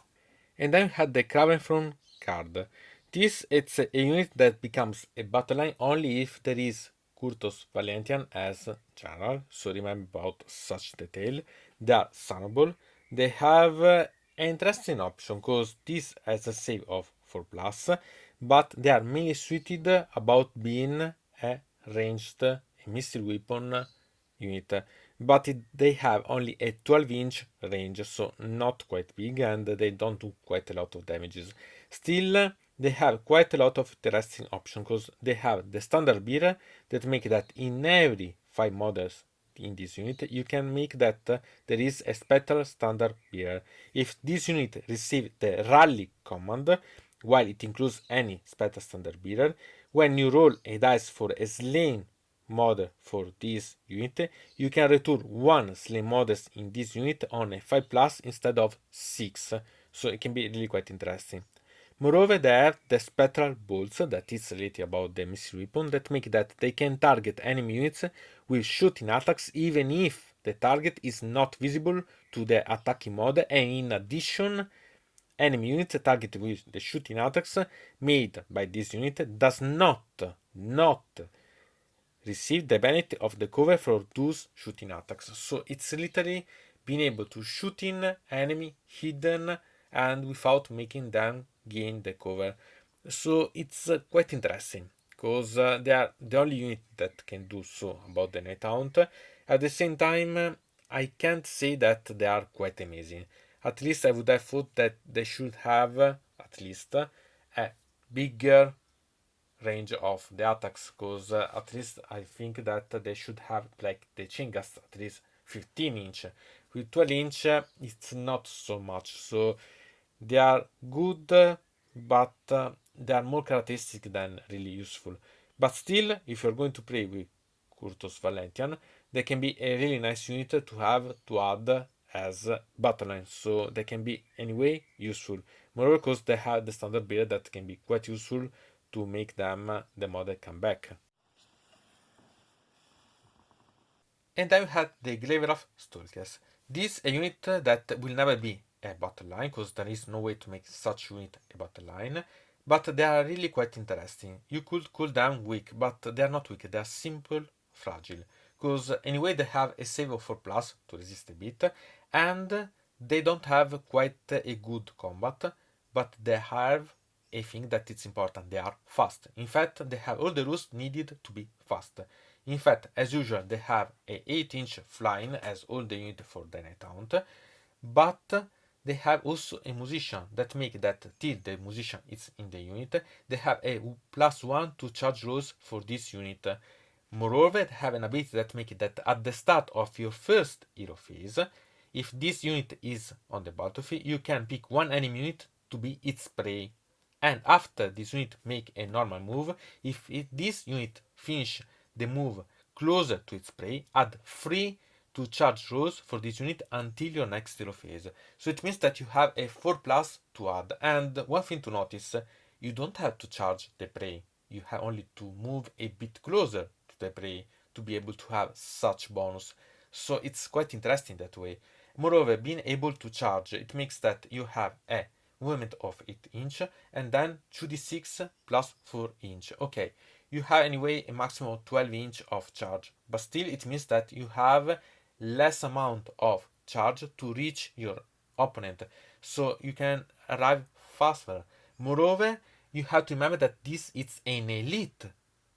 And then we had the Craventhorn card. This it's a unit that becomes a battle line only if there is Curdus Valentine as general, so remember about such detail. They are summable. They have an interesting option because this has a save of 4 plus, but they are mainly suited about being a ranged missile weapon unit, but they have only a 12-inch range, so not quite big, and they don't do quite a lot of damages. Still, they have quite a lot of interesting options because they have the standard beer that make that in every 5 models in this unit you can make that there is a spectral standard beer. If this unit receives the rally command, while it includes any spectral standard bearer, when you roll a dice for a slain model for this unit, you can return 1 slain models in this unit on a 5 plus instead of 6, so it can be really quite interesting. Moreover, they have the spectral bolts that is related about the missile weapon that make that they can target enemy units with shooting attacks even if the target is not visible to the attacking mode, and in addition, enemy units targeted with the shooting attacks made by this unit does not receive the benefit of the cover for those shooting attacks. So it's literally being able to shoot in enemy hidden and without making them gain the cover. So it's quite interesting because they are the only unit that can do so about the Nighthaunt. At the same time, I can't say that they are quite amazing. At least I would have thought that they should have at least a bigger range of the attacks, because at least I think that they should have like the Chingas at least 15 inch. With 12 inch it's not so much, so they are good, but they are more characteristic than really useful. But still, if you're going to play with Curdus Valentine, they can be a really nice unit to have to add as battle line, so they can be anyway useful. Moreover, because they have the standard build that can be quite useful to make them the model come back. And then we had the Glaveraf Stalkers. This is a unit that will never be a battle line because there is no way to make such unit a battle line, but they are really quite interesting. You could call them weak, but they are not weak, they are simple, fragile, because anyway they have a save of 4 plus to resist a bit, and they don't have quite a good combat, but they have a thing that is important: they are fast. In fact, they have all the rules needed to be fast. In fact, as usual, they have a 8-inch flying as all the unit for the Nighthaunt, but they have also a musician that make that till the musician is in the unit, they have a +1 to charge rolls for this unit. Moreover, they have an ability that make it that at the start of your first hero phase, if this unit is on the battlefield, you can pick one enemy unit to be its prey. And after this unit make a normal move, if this unit finish the move closer to its prey, add 3 to charge rolls for this unit until your next hero phase. So it means that you have a 4 plus to add. And one thing to notice, you don't have to charge the prey. You have only to move a bit closer to the prey to be able to have such bonus. So it's quite interesting that way. Moreover, being able to charge, it makes that you have a movement of 8 inch and then 2d6 plus 4 inch. Okay, you have anyway a maximum of 12 inch of charge, but still it means that you have less amount of charge to reach your opponent, so you can arrive faster. Moreover, you have to remember that this is an elite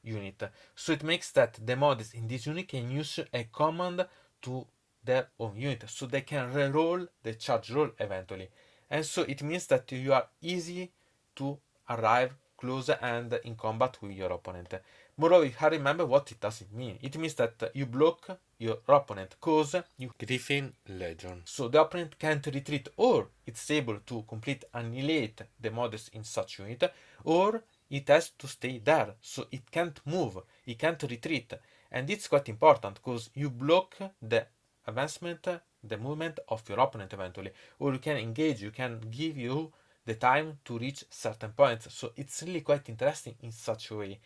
unit, so it makes that the models in this unit can use a command to their own unit, so they can reroll the charge roll eventually. And so it means that you are easy to arrive close and in combat with your opponent. Moreover, you have to remember what it does mean. It means that you block your opponent cause you Griffin Legion. So the opponent can't retreat, or it's able to complete annihilate the models in such unit, or it has to stay there. So it can't move, it can't retreat. And it's quite important because you block the advancement the movement of your opponent eventually, or you can engage, you can give you the time to reach certain points. So it's really quite interesting in such a way.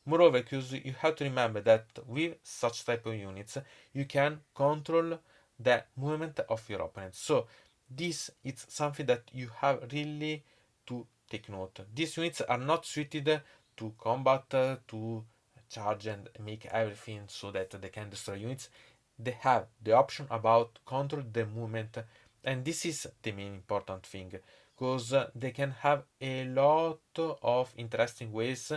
Moreover, because you have to remember that with such type of units, you can control the movement of your opponent. So this is something that you have really to take note. These units are not suited to combat, to charge and make everything so that they can destroy units. They have the option about control the movement, and this is the main important thing, because they can have a lot of interesting ways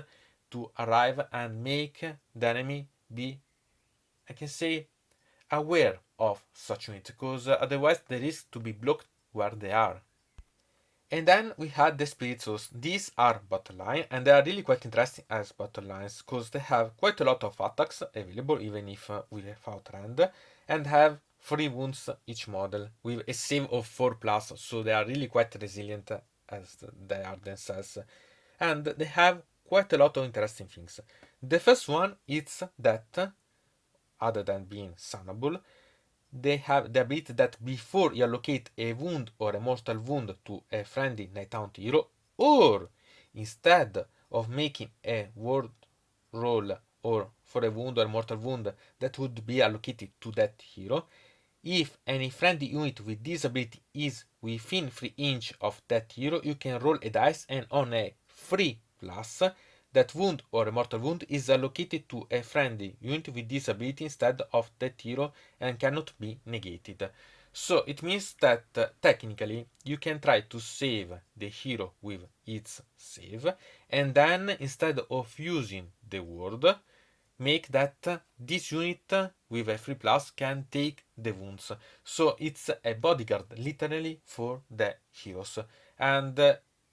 to arrive and make the enemy be, I can say, aware of such units, because otherwise they risk to be blocked where they are. And then we had the Spirits. These are battle line, and they are really quite interesting as battle lines, because they have quite a lot of attacks available, even if without rend, and have 3 wounds each model, with a save of 4+, so they are really quite resilient as they are themselves. And they have quite a lot of interesting things. The first one is that, other than being summable, they have the ability that before you allocate a wound or a mortal wound to a friendly Nighthaunt hero, or instead of making a ward roll or for a wound or mortal wound that would be allocated to that hero, if any friendly unit with this ability is within 3 inches of that hero, you can roll a dice, and on a 3+, that wound or a mortal wound is allocated to a friendly unit with this ability instead of that hero and cannot be negated. So it means that technically you can try to save the hero with its save, and then instead of using the ward, make that this unit with a 3+ can take the wounds. So it's a bodyguard literally for the heroes. And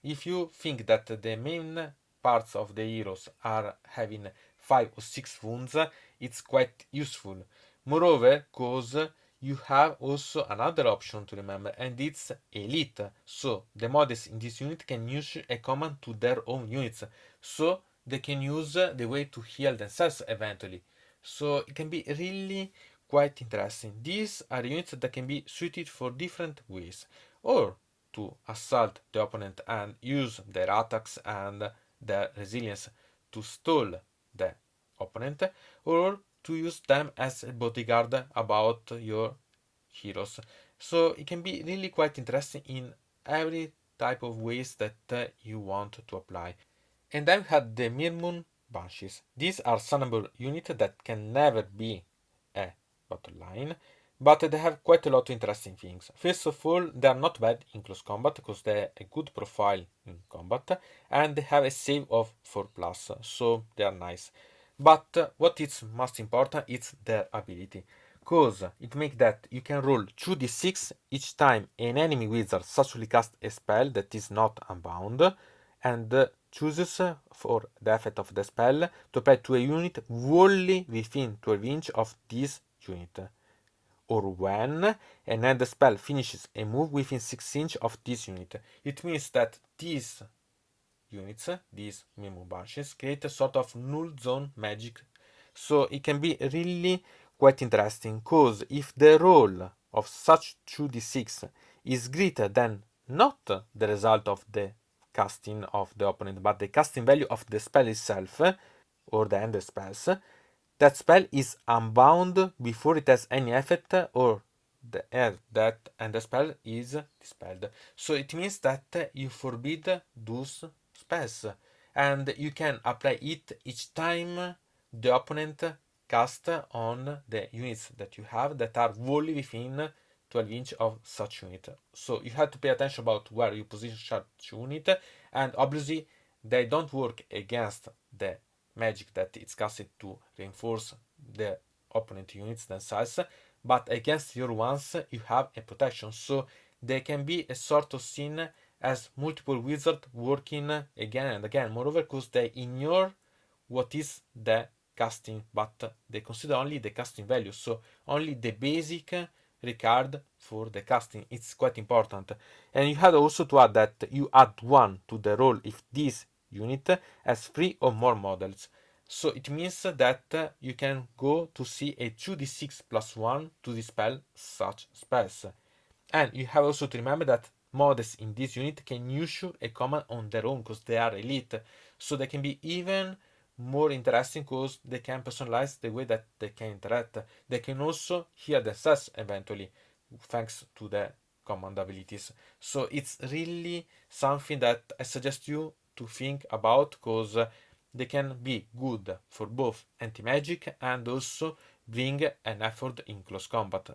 if you think that the main parts of the heroes are having 5 or 6 wounds, it's quite useful. Moreover, because you have also another option to remember, and it's elite. So the models in this unit can use a command to their own units. So they can use the way to heal themselves eventually. So it can be really quite interesting. These are units that can be suited for different ways, or to assault the opponent and use their attacks and their resilience to stall the opponent, or to use them as a bodyguard about your heroes. So it can be really quite interesting in every type of ways that you want to apply. And then we had the Mir Moon Branches. These are summable units that can never be a battle line, but they have quite a lot of interesting things. First of all, they are not bad in close combat because they have a good profile in combat, and they have a save of 4+, so they are nice. But what is most important is their ability, because it makes that you can roll 2d6 each time an enemy wizard successfully casts a spell that is not unbound, and chooses for the effect of the spell to apply to a unit wholly within 12 inches of this unit, or when an end spell finishes a move within 6 inches of this unit. It means that these units, these Mir Moon Branches, create a sort of null zone magic. So it can be really quite interesting, because if the roll of such 2d6 is greater than not the result of the casting of the opponent, but the casting value of the spell itself, or the end spells, that spell is unbound before it has any effect, or that and the spell is dispelled. So it means that you forbid those spells, and you can apply it each time the opponent cast on the units that you have that are wholly within 12 inches of such unit. So you have to pay attention about where you position such unit, and obviously they don't work against the magic that it's casted to reinforce the opponent units themselves, but against your ones you have a protection. So they can be a sort of seen as multiple wizards working again and again. Moreover, because they ignore what is the casting, but they consider only the casting value, so only the basic regard for the casting. It's quite important. And you have also to add that you add 1 to the roll if this unit has 3 or more models. So it means that you can go to see a 2d6 plus 1 to dispel such spells. And you have also to remember that models in this unit can issue a command on their own because they are elite. So they can be even more interesting because they can personalize the way that they can interact. They can also heal themselves eventually thanks to the command abilities. So it's really something that I suggest you to think about because they can be good for both anti-magic and also bring an effort in close combat.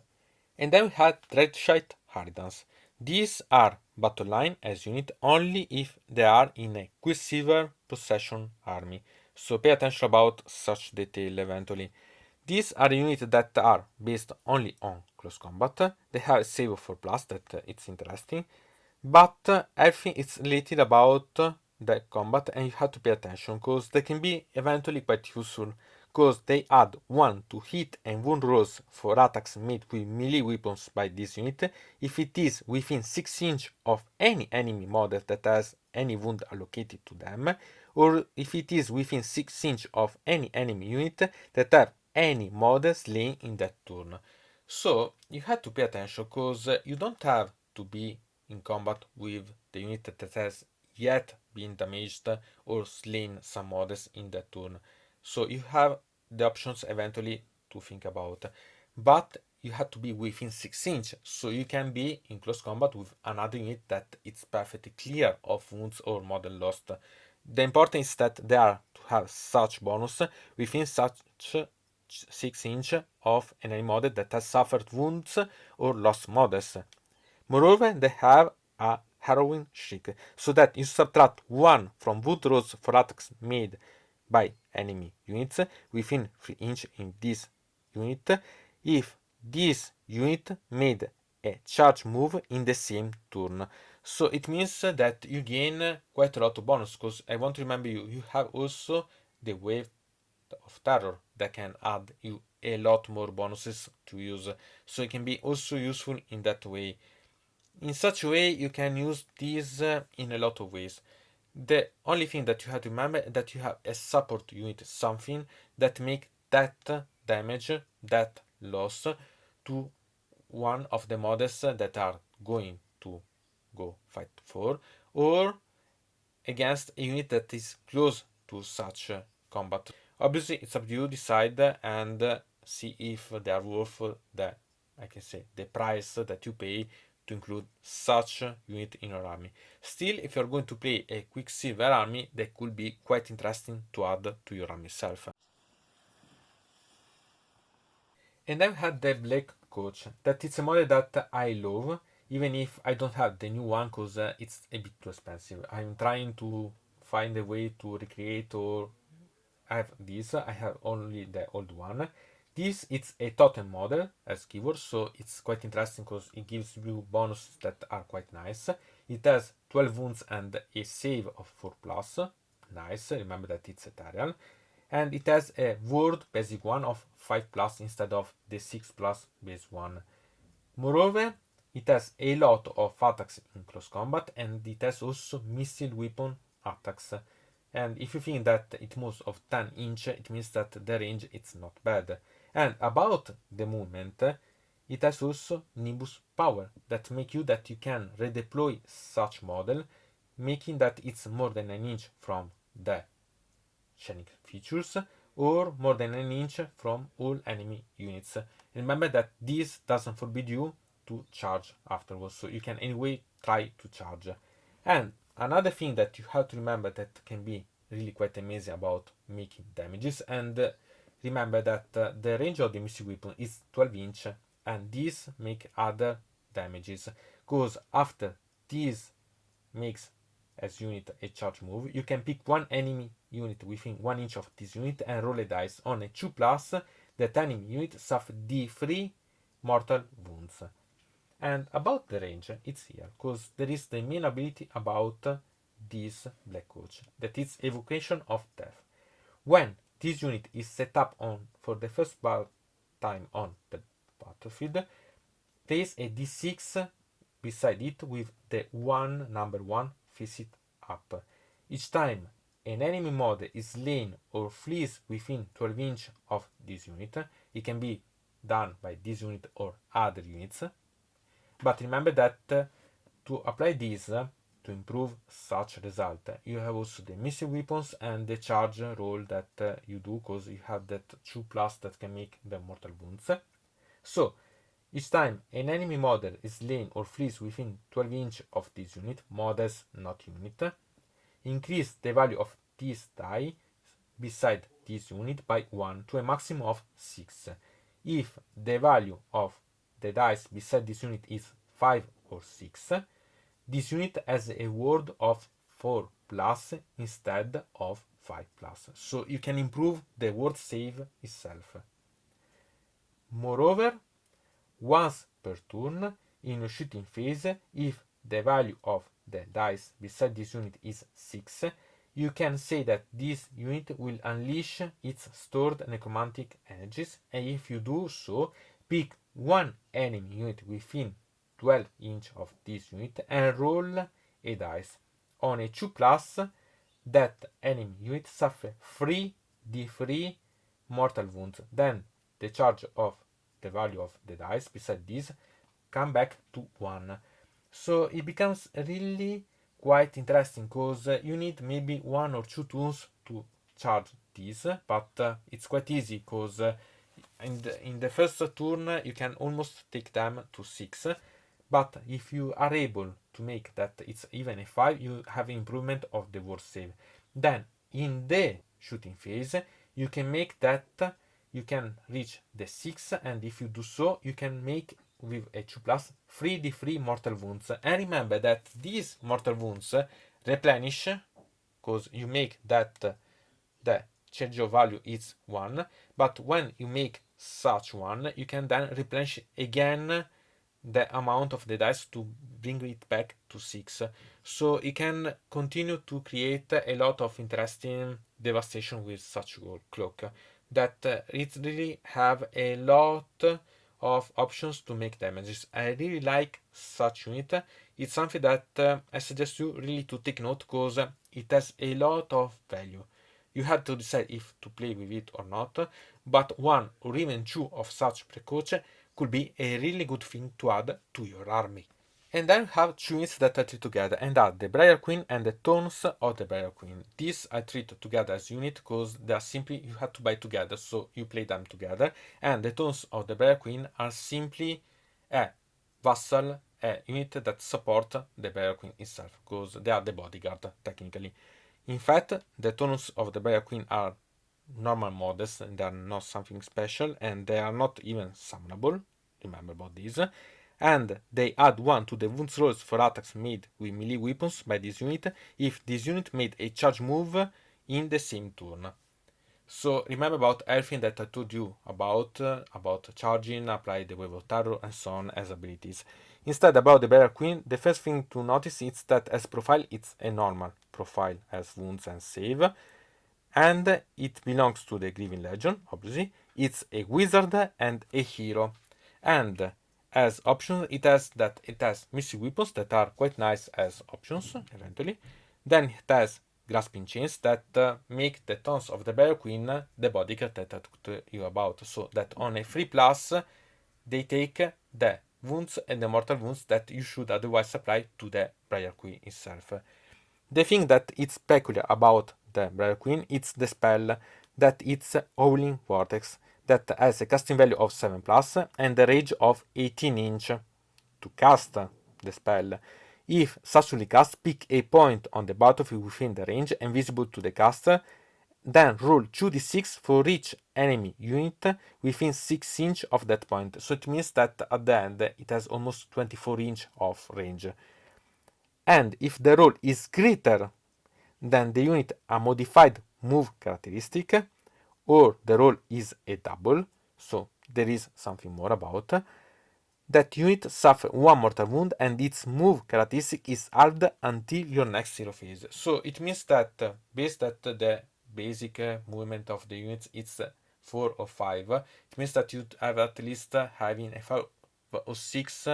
And then we had Shield Hardens. These are battle line as unit only if they are in a Quicksilver possession army. So pay attention about such detail eventually. These are units that are based only on close combat. They have save of 4 plus that it's interesting. But everything is related about the combat and you have to pay attention because they can be eventually quite useful because they add 1 to hit and wound rolls for attacks made with melee weapons by this unit if it is within 6 inches of any enemy model that has any wound allocated to them, or if it is within 6 inches of any enemy unit that have any model slain in that turn. So you have to pay attention because you don't have to be in combat with the unit that has yet been damaged or slain some models in that turn. So you have the options eventually to think about. But you have to be within 6 inches, so you can be in close combat with another unit that it's perfectly clear of wounds or model lost. The important is that they are to have such bonus within such 6 inches of an enemy model that has suffered wounds or lost models. Moreover, they have a harrowing shriek, so that you subtract 1 from wound rolls for attacks made by enemy units within 3 inches in this unit if this unit made a charge move in the same turn. So it means that you gain quite a lot of bonus because I want to remember you have also the wave of terror that can add you a lot more bonuses to use. So it can be also useful in that way. In such a way, you can use these in a lot of ways. The only thing that you have to remember is that you have a support unit, something that make that damage, that loss to one of the models that are going to go fight for, or against a unit that is close to such combat. Obviously, it's up to you decide and see if they are worth the, I can say, the price that you pay to include such unit in your army. Still, if you're going to play a Quicksilver army, that could be quite interesting to add to your army itself. And I've had the Black Coach, that it's a model that I love, even if I don't have the new one because it's a bit too expensive. I'm trying to find a way to recreate or have this. I have only the old one. This it's a totem model as keyword, so it's quite interesting because it gives you bonuses that are quite nice. It has 12 wounds and a save of 4 plus. Nice, remember that it's ethereal. And it has a word basic one of 5 plus instead of the 6 plus base one. Moreover, it has a lot of attacks in close combat and it has also missile weapon attacks. And if you think that it moves of 10 inch, it means that the range is not bad. And about the movement, it has also Nimbus power that make you that you can redeploy such model, making that it's more than an inch from the shining features or more than an inch from all enemy units. Remember that this doesn't forbid you to charge afterwards, so you can anyway try to charge. And another thing that you have to remember that can be really quite amazing about making damages, and remember that the range of the missile weapon is 12 inch, and these make other damages, because after this makes as unit a charge move, you can pick one enemy unit within 1 inch of this unit and roll a dice on a 2 plus, that enemy unit suffer d3 mortal wounds. And about the range, it's here, because there is the main ability about this Black Coach, that is Evocation of Death. When this unit is set up on for the first time on the battlefield, place a d6 beside it with the number 1 face it up. Each time an enemy model is slain or flees within 12 inches of this unit, it can be done by this unit or other units. But remember that to apply this, to improve such result, you have also the missile weapons and the charge roll that you do, because you have that 2+ that can make the mortal wounds. So each time an enemy model is slain or flees within 12 inches of this unit, models not unit, increase the value of this die beside this unit by 1 to a maximum of 6. If the value of the dice beside this unit is 5 or 6, this unit has a ward of 4+ instead of 5+. So you can improve the ward save itself. Moreover, once per turn in a shooting phase, if the value of the dice beside this unit is 6, you can say that this unit will unleash its stored necromantic energies, and if you do so, pick one enemy unit within 12 inches of this unit and roll a dice. On a 2+, that enemy unit suffer 3d3 mortal wounds. Then the charge of the value of the dice beside this come back to 1. So it becomes really quite interesting, because you need maybe 1 or 2 turns to charge this, but it's quite easy, because in the first turn you can almost take them to 6, but if you are able to make that it's even a 5, you have improvement of the ward save. Then in the shooting phase you can make that you can reach the 6, and if you do so, you can make with a 2+, 3d3 mortal wounds. And remember that these mortal wounds replenish, because you make that the change of value is 1, but when you make such one, you can then replenish again the amount of the dice to bring it back to 6. So you can continue to create a lot of interesting devastation with such cloak, that it really have a lot of options to make damages. I really like such unit. It's something that I suggest you really to take note, because it has a lot of value. You have to decide if to play with it or not, but 1 or even 2 of such precoce could be a really good thing to add to your army. And then we have 2 units that I treat together, and are the Briar Queen and the Thorns of the Briar Queen. These I treat together as unit, because they are simply, you have to buy together, so you play them together. And the Thorns of the Briar Queen are simply a vassal, a unit that support the Briar Queen itself, because they are the bodyguard, technically. In fact, the Thorns of the Briar Queen are normal models, and they are not something special, and they are not even summonable. Remember about this. And they add 1 to the wounds rolls for attacks made with melee weapons by this unit if this unit made a charge move in the same turn. So remember about everything that I told you about charging, apply the wave of terror, and so on as abilities. Instead, about the Barrier Queen, the first thing to notice is that as profile it's a normal profile as wounds and save, and it belongs to the Grieving Legion, obviously. It's a wizard and a hero, and as options it has missile weapons that are quite nice as options eventually. Then it has grasping chains that make the Thorns of the Barrier Queen the bodyguard that I talked you about, so that on a 3+ they take the wounds and the mortal wounds that you should otherwise apply to the Briar Queen itself. The thing that is peculiar about the Briar Queen is the spell that it's Howling Vortex, that has a casting value of 7+ and a range of 18 inch. To cast the spell, if successfully cast, pick a point on the battlefield within the range and visible to the caster, then roll 2d6 for each enemy unit within 6 inch of that point. So it means that at the end it has almost 24 inch of range. And if the roll is greater than the unit a modified move characteristic, or the roll is a double, so there is something more about, that unit suffers 1 mortal wound and its move characteristic is halved until your next hero phase. So it means that based that the basic movement of the units is 4 or 5, it means that you have at least having a 5 or 6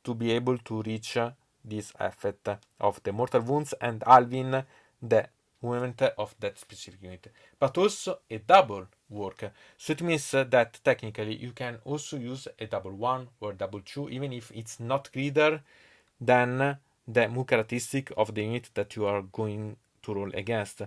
to be able to reach this effect of the mortal wounds and halving the movement of that specific unit, but also a double work. So it means that technically you can also use a double 1 or double 2, even if it's not greater than the move characteristic of the unit that you are going to roll against.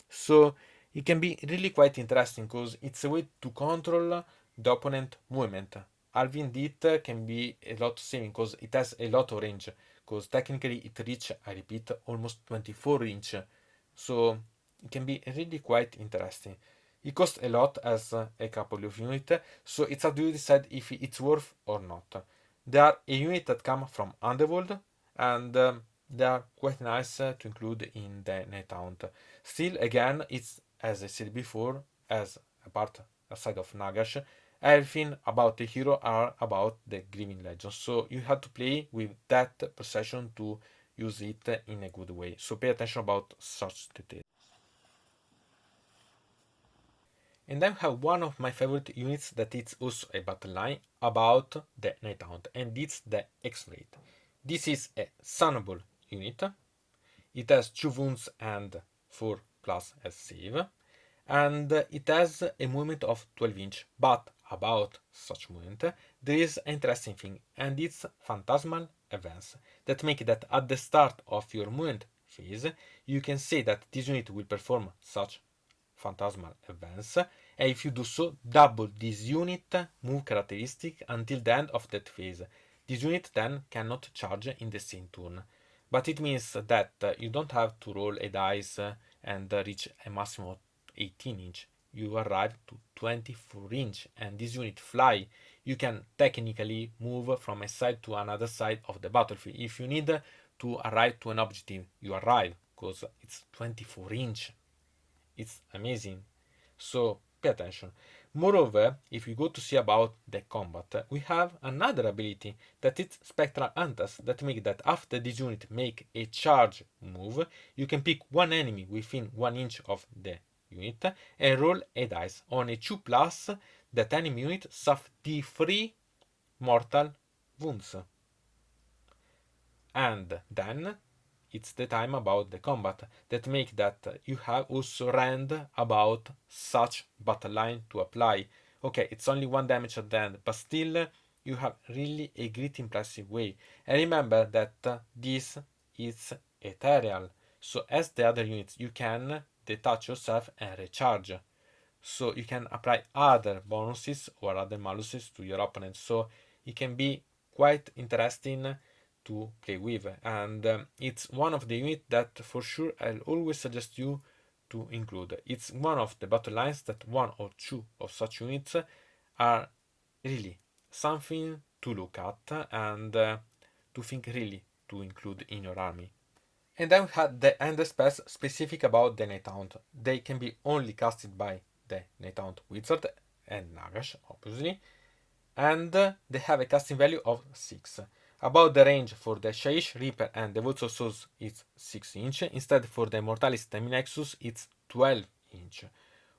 So it can be really quite interesting because it's a way to control the opponent movement. Halving it can be a lot saving because it has a lot of range, because technically it reach, I repeat, almost 24 inch. So it can be really quite interesting. It costs a lot as a couple of units, so it's up to you to decide if it's worth or not. There are a unit that come from Underworld, and they are quite nice to include in the Nighthaunt. Still, again, it's, as I said before, as a part aside of Nagash, everything about the hero are about the Grieving Legend. So you have to play with that perception to use it in a good way. So pay attention about such details. And then have one of my favorite units that is also a battle line about the Nighthaunt, and it's the X-Rate. This is a sunnable unit. It has 2 wounds and 4 plus as save, and it has a movement of 12 inch. But about such movement, there is an interesting thing, and it's phantasmal events that make that at the start of your movement phase, you can say that this unit will perform such phantasmal events, and if you do so, double this unit move characteristic until the end of that phase. This unit then cannot charge in the same turn, but it means that you don't have to roll a dice and reach a maximum of 18 inch. You arrive to 24 inch, and this unit fly. You can technically move from a side to another side of the battlefield. If you need to arrive to an objective, you arrive because it's 24 inch. It's amazing. So pay attention. Moreover, if we go to see about the combat, we have another ability that is Spectral Hunters that make that after this unit make a charge move, you can pick one enemy within 1 inch of the unit and roll a dice. On a 2 plus, that enemy unit suffer D3 mortal wounds. And then it's the time about the combat that make that you have also rand about such battle line to apply. Okay, it's only 1 damage at the end, but still you have really a great impressive way. And remember that this is ethereal, so as the other units you can detach yourself and recharge, so you can apply other bonuses or other maluses to your opponent. So it can be quite interesting to play with, and it's one of the units that for sure I'll always suggest you to include. It's one of the battle lines that 1 or 2 of such units are really something to look at and to think really to include in your army. And then we had the end spells specific about the Nighthaunt. They can be only casted by the Nighthaunt Wizard and Nagash, obviously, and they have a casting value of 6. About the range for the Shaiish Reaper and the Woods of Souls, it's 6 inch. Instead, for the Mortalis Teminexus, it's 12 inch.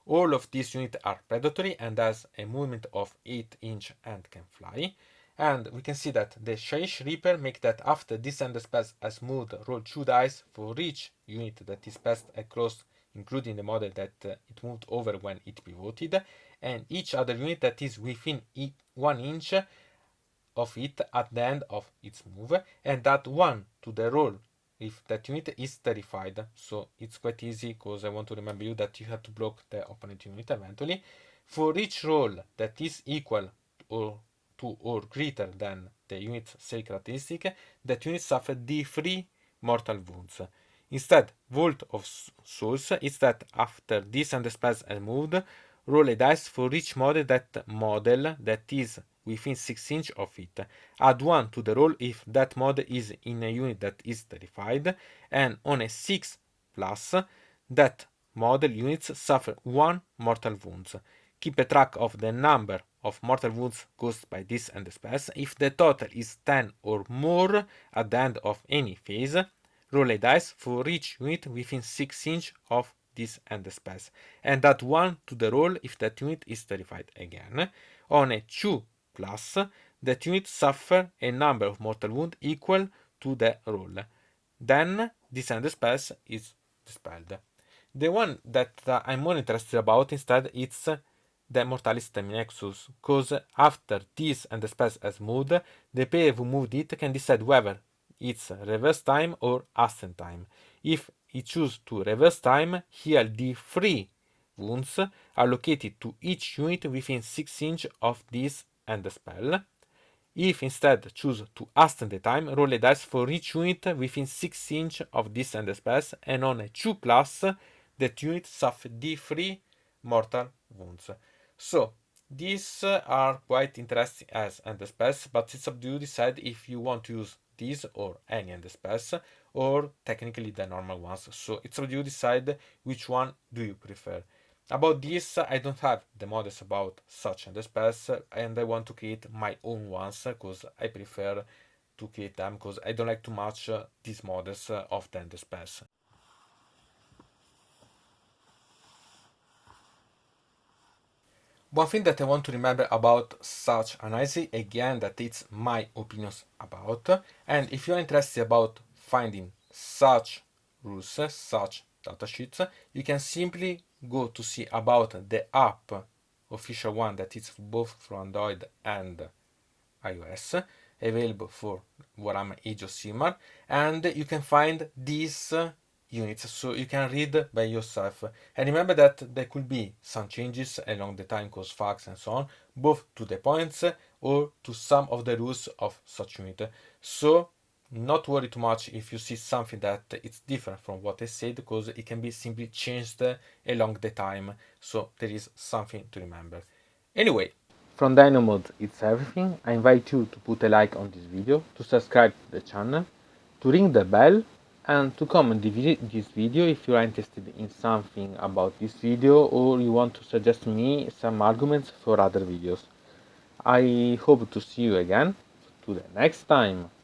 All of these units are predatory and has a movement of 8 inch and can fly. And we can see that the Shaiish Reaper make that after this end spell has moved, roll 2 dice for each unit that is passed across, including the model that it moved over when it pivoted, and each other unit that is within 1 inch of it at the end of its move, and add 1 to the roll if that unit is terrified. So it's quite easy because I want to remember you that you have to block the opponent unit eventually. For each roll that is equal or to or greater than the unit's save characteristic, that unit suffer D3 mortal wounds. Instead, Vault of Souls is that after this and the spells are moved, roll a dice for each model that is within 6 inch of it. Add 1 to the roll if that model is in a unit that is terrified, and on a 6 plus, that model units suffer 1 mortal wounds. Keep a track of the number of mortal wounds caused by this and the spells. If the total is 10 or more at the end of any phase, roll a dice for each unit within 6 inch of this and the spells, and add 1 to the roll if that unit is terrified again. On a 2 plus, that unit suffer a number of mortal wounds equal to the roll. Then this and the spells is dispelled. The one that I'm more interested about instead it's the Mortalis Nexus, cause after this and the spells has moved, the player who moved it can decide whether it's reverse time or ascent time. If he chooses to reverse time, he'll d3 wounds allocated to each unit within 6 inches of this and the spell. If instead choose to hasten the time, roll a dice for each unit within 6 inches of this and the spells, and on a 2 plus, that unit suffer d3 mortal wounds. So, these are quite interesting as and the spells, but it's up to you to decide if you want to use these or any and the spells, or technically the normal ones. So, it's up to you to decide which one do you prefer. About this, I don't have the models about such and the spells, and I want to create my own ones because I prefer to create them because I don't like too much these models of the spells. One thing that I want to remember about such analysis, again, that it's my opinions about, and if you're interested about finding such rules, such datasheets, you can simply go to see about the app official one that is both for Android and iOS, available for Warhammer Age of Sigmar, and you can find these units so you can read by yourself. And remember that there could be some changes along the time cause facts and so on, both to the points or to some of the rules of such unit. So not worry too much if you see something that it's different from what I said, because it can be simply changed along the time. So there is something to remember. Anyway, from Dino Mode it's everything. I invite you to put a like on this video, to subscribe to the channel, to ring the bell, and to comment this video if you are interested in something about this video or you want to suggest me some arguments for other videos. I hope to see you again to the next time.